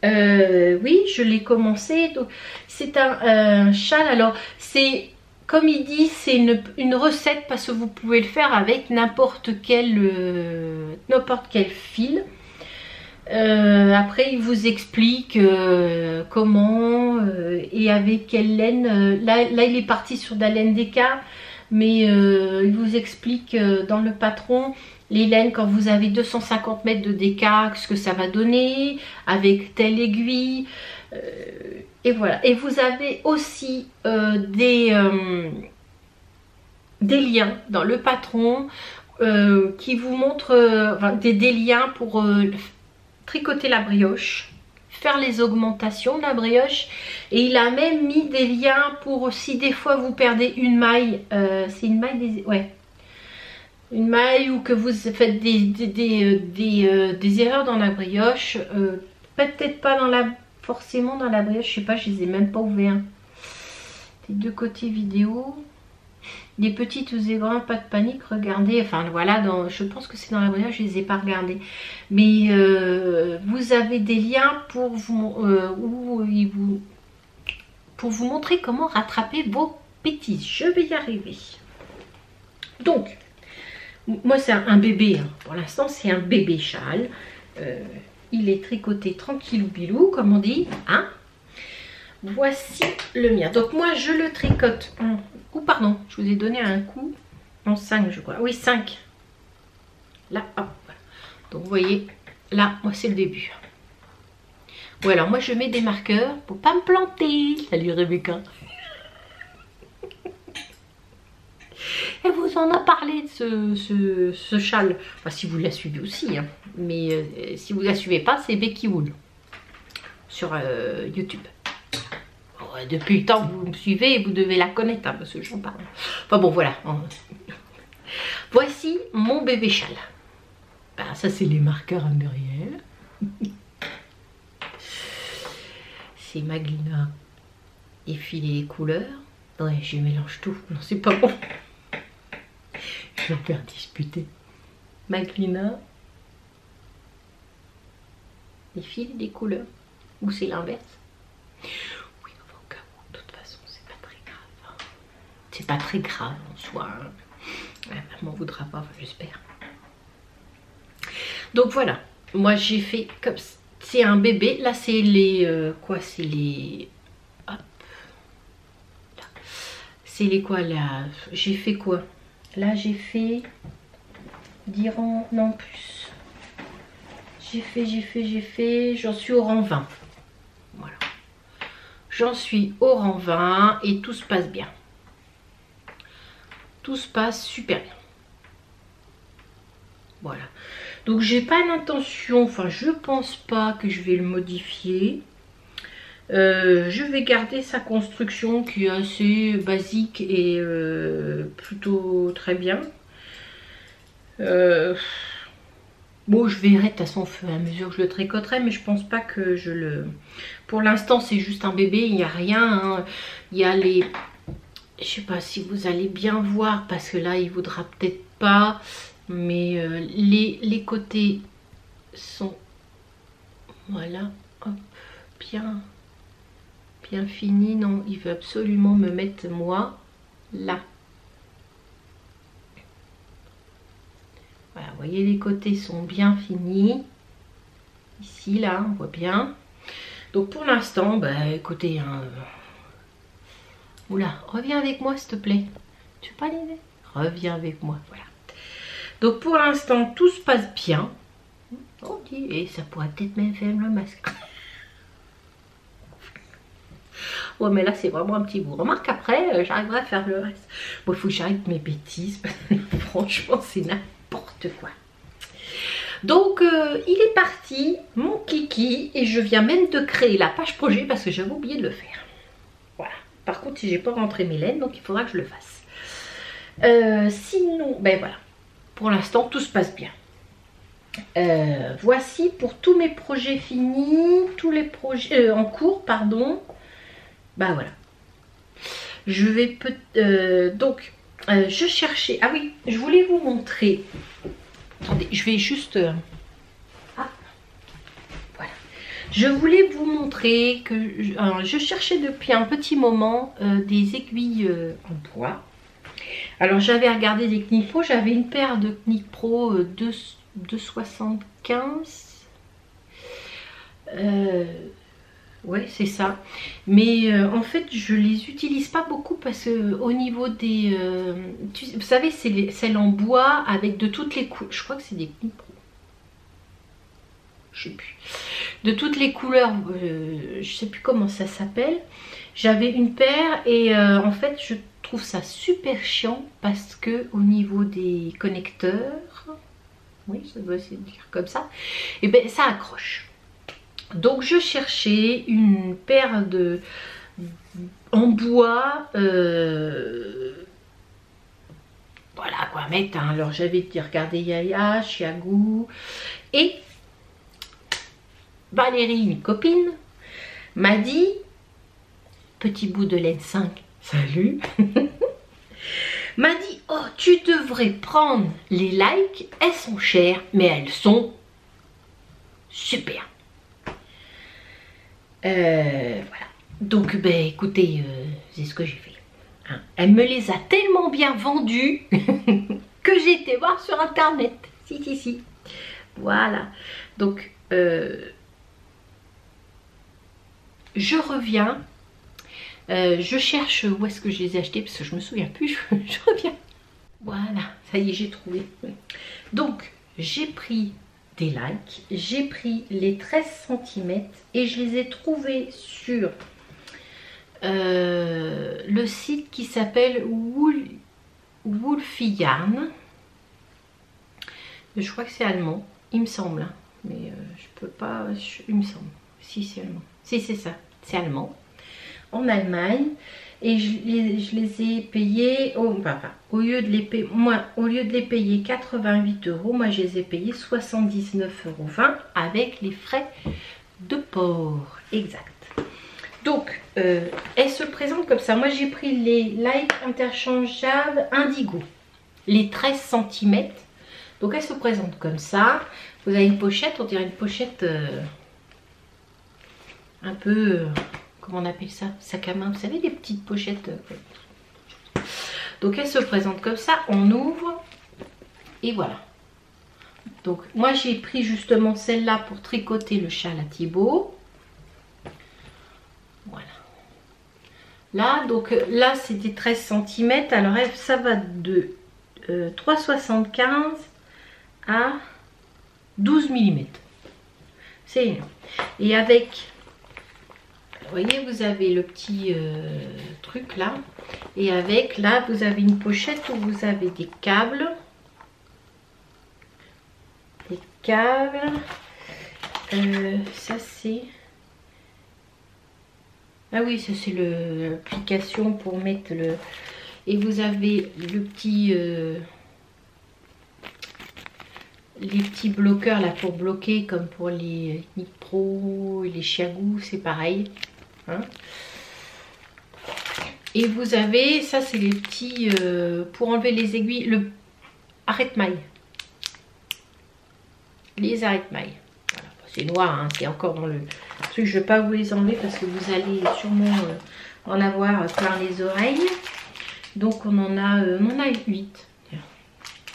oui, je l'ai commencé. C'est un châle, alors c'est, comme il dit, c'est une recette parce que vous pouvez le faire avec n'importe quel fil. Après il vous explique comment et avec quelle laine. Là il est parti sur de la laine d'écart, mais il vous explique dans le patron les laines quand vous avez 250 mètres de décart, ce que ça va donner avec telle aiguille, et voilà. Et vous avez aussi des liens dans le patron qui vous montrent des liens pour tricoter la brioche, faire les augmentations de la brioche, et il a même mis des liens pour si des fois vous perdez une maille, c'est une maille une maille, ou que vous faites des erreurs dans la brioche, peut-être pas forcément dans la brioche, je sais pas, je les ai même pas ouverts. Les deux côtés vidéo. Des petites ou des grands, pas de panique, regardez, enfin voilà, je pense que c'est dans la brioche, je les ai pas regardés. Mais vous avez des liens pour vous montrer comment rattraper vos bêtises. Je vais y arriver. Donc, moi c'est un bébé, hein. Pour l'instant c'est un bébé châle. Il est tricoté tranquillou bilou, comme on dit, hein. Voici le mien. Donc moi je le tricote en... Ou pardon, je vous ai donné un coup en 5 je crois. Oui 5. Là, hop, voilà. Donc vous voyez, là, moi c'est le début. Ou alors moi je mets des marqueurs pour pas me planter. Salut Rebecca. Elle vous en a parlé de ce châle. Enfin, si vous la suivez aussi, hein. Mais si vous la suivez pas, c'est Becky Wool sur YouTube. Depuis le temps que vous me suivez, vous devez la connaître, hein, parce que j'en parle. Enfin bon, voilà. Voici mon bébé châle. Ben, ça, c'est les marqueurs à Muriel. C'est Maglina. Effiler les couleurs. Ouais, je mélange tout. Non, c'est pas bon. Je vais en faire disputer. Maglina. Effiler les couleurs. Ou c'est l'inverse? Oui, au cas où, de toute façon, c'est pas très grave. C'est pas très grave en soi. Hein. Elle m'en voudra pas, enfin, j'espère. Donc voilà, moi j'ai fait comme ça. C'est un bébé. Là c'est les quoi, c'est les, hop, là. C'est les quoi là, j'ai fait quoi là, j'ai fait 10 rangs, non plus, j'ai fait, j'en suis au rang 20. Voilà, j'en suis au rang 20 et tout se passe bien, tout se passe super bien. Voilà, donc j'ai pas l'intention, enfin je pense pas que je vais le modifier. Je vais garder sa construction qui est assez basique et plutôt très bien. Bon, je verrai de toute façon au fur et à mesure que je le tricoterai, mais je pense pas que je le... Pour l'instant c'est juste un bébé, il n'y a rien, hein. Il y a les... Je sais pas si vous allez bien voir parce que là il voudra peut-être pas... Mais les côtés sont, voilà, hop, bien fini. Non, il veut absolument me mettre moi là. Voilà, vous voyez, les côtés sont bien finis. Ici, là, on voit bien. Donc pour l'instant, bah écoutez, hein, oula, reviens avec moi s'il te plaît. Tu veux pas l'aider? Reviens avec moi, voilà. Donc pour l'instant tout se passe bien. Oh, et ça pourrait peut-être même faire le masque. Ouais, mais là c'est vraiment un petit bout. Remarque, après j'arriverai à faire le reste. Bon, il faut que j'arrête mes bêtises. Franchement c'est n'importe quoi. Donc il est parti mon kiki. Et je viens même de créer la page projet parce que j'avais oublié de le faire. Voilà. Par contre si j'ai pas rentré mes laines, donc il faudra que je le fasse. Sinon, ben voilà. Pour l'instant, tout se passe bien. Voici pour tous mes projets finis, tous les projets en cours, pardon. Bah voilà. Je vais donc, je cherchais. Ah oui, je voulais vous montrer. Attendez, je vais juste. Ah, voilà. Je voulais vous montrer que je cherchais depuis un petit moment des aiguilles en bois. Alors j'avais regardé des Knit-Pro, j'avais une paire de Knit-Pro 2,75. Ouais, c'est ça. Mais en fait je les utilise pas beaucoup parce que au niveau des... vous savez, c'est celles en bois avec de toutes les couleurs. Je crois que c'est des Knit-Pro. Je sais plus. De toutes les couleurs, je sais plus comment ça s'appelle. J'avais une paire et en fait je trouve ça super chiant parce que au niveau des connecteurs, oui ça doit se dire comme ça, et ben ça accroche. Donc je cherchais une paire de en bois, voilà quoi mettre, hein. Alors j'avais regardé Yaya, Chiagou, et Valérie, une copine, m'a dit, petit bout de laine 5, salut, m'a dit, oh tu devrais prendre les likes, elles sont chères mais elles sont super. Voilà, donc ben écoutez, c'est ce que j'ai fait, hein. Elle me les a tellement bien vendues que j'ai été voir sur internet, si, voilà. Donc je reviens. Je cherche où est-ce que je les ai achetés parce que je me souviens plus. Je reviens. Voilà, ça y est, j'ai trouvé. Donc j'ai pris des likes. J'ai pris les 13 cm et je les ai trouvés sur le site qui s'appelle Wolfie Yarn. Je crois que c'est allemand, il me semble, hein. Mais je peux pas, il me semble. Si c'est allemand, si c'est ça, c'est allemand, en Allemagne. Et je les ai payés, au lieu de les payer, au lieu de les payer 88 €, moi je les ai payés 79,20 € avec les frais de port. Exact. Donc, elle se présente comme ça. Moi j'ai pris les Light interchangeables Indigo, les 13 cm. Donc elle se présente comme ça. Vous avez une pochette, on dirait une pochette un peu... comment on appelle ça? Sac à main, vous savez, des petites pochettes. Donc elle se présente comme ça, on ouvre et voilà. Donc moi j'ai pris justement celle-là pour tricoter le châle à Thibaut. Voilà. Là, donc là c'est des 13 cm. Alors ça va de 3,75 à 12 mm. C'est énorme. Et avec... vous voyez, vous avez le petit truc là. Et avec, là, vous avez une pochette où vous avez des câbles. Des câbles. Ça, c'est... ah oui, ça, c'est l'application pour mettre le... et vous avez le petit... les petits bloqueurs là pour bloquer, comme pour les Nick Pro et les Chiagou, c'est pareil. Hein. Et vous avez, ça c'est les petits, pour enlever les aiguilles, le arrête-maille. Les arrête-maille. Voilà. C'est noir, hein, c'est encore dans le truc, je ne vais pas vous les enlever parce que vous allez sûrement en avoir plein les oreilles. Donc on en a 8.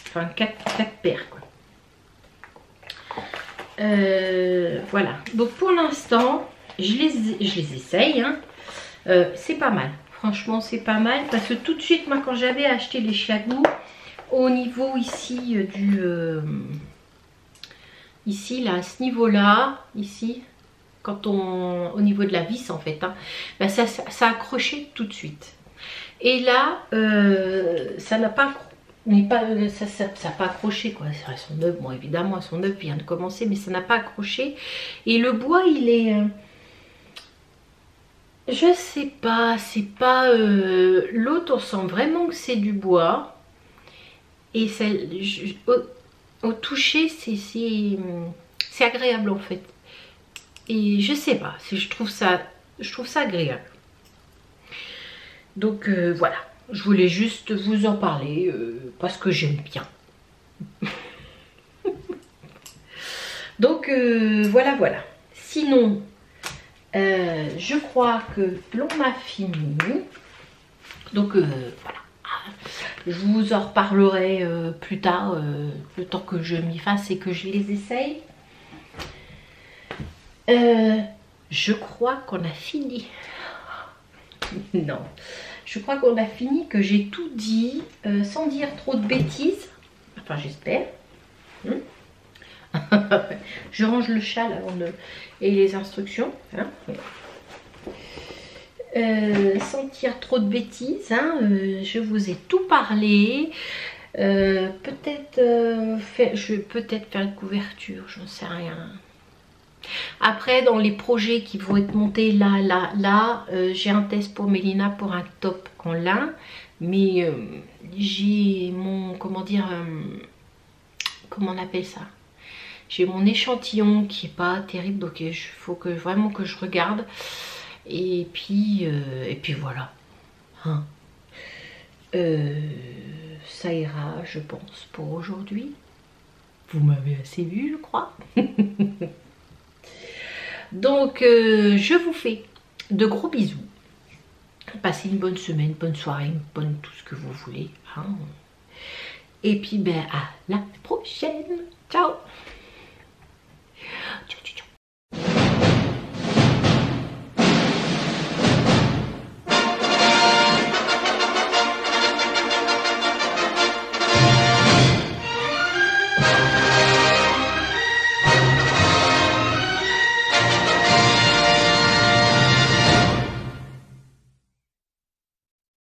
Enfin 4 paires quoi. Voilà, donc pour l'instant je les essaye, hein. C'est pas mal, franchement c'est pas mal, parce que tout de suite moi quand j'avais acheté les Chiagou, au niveau ici ici là, à ce niveau là, ici, quand au niveau de la vis en fait, hein, ben ça accrochait tout de suite. Et là ça n'a pas, mais pas, ça n'a pas accroché quoi. Elles sont neuves, bon évidemment elles sont neuves, vient de commencer, mais ça n'a pas accroché. Et le bois il est, je sais pas, c'est pas, l'autre on sent vraiment que c'est du bois. Et ça, au toucher c'est agréable en fait. Et je sais pas, je trouve ça agréable. Donc voilà. Je voulais juste vous en parler parce que j'aime bien. Donc voilà. Sinon, je crois que l'on a fini. Donc voilà. Je vous en reparlerai plus tard, le temps que je m'y fasse et que je les essaye. Je crois qu'on a fini. Non. Je crois qu'on a fini, que j'ai tout dit, sans dire trop de bêtises. Enfin, j'espère. Je range le châle avant de... et les instructions. Hein. Sans dire trop de bêtises. Hein, je vous ai tout parlé. Peut-être je vais peut-être faire une couverture, j'en sais rien. Après, dans les projets qui vont être montés là, j'ai un test pour Mélina pour un top en lin, mais j'ai mon, comment dire, comment on appelle ça, j'ai mon échantillon qui est pas terrible, donc il faut que vraiment que je regarde, et puis voilà, hein. Ça ira, je pense, pour aujourd'hui. Vous m'avez assez vu, je crois. Donc je vous fais de gros bisous. Passez une bonne semaine, bonne soirée, bonne tout ce que vous voulez, hein. Et puis ben à la prochaine. Ciao.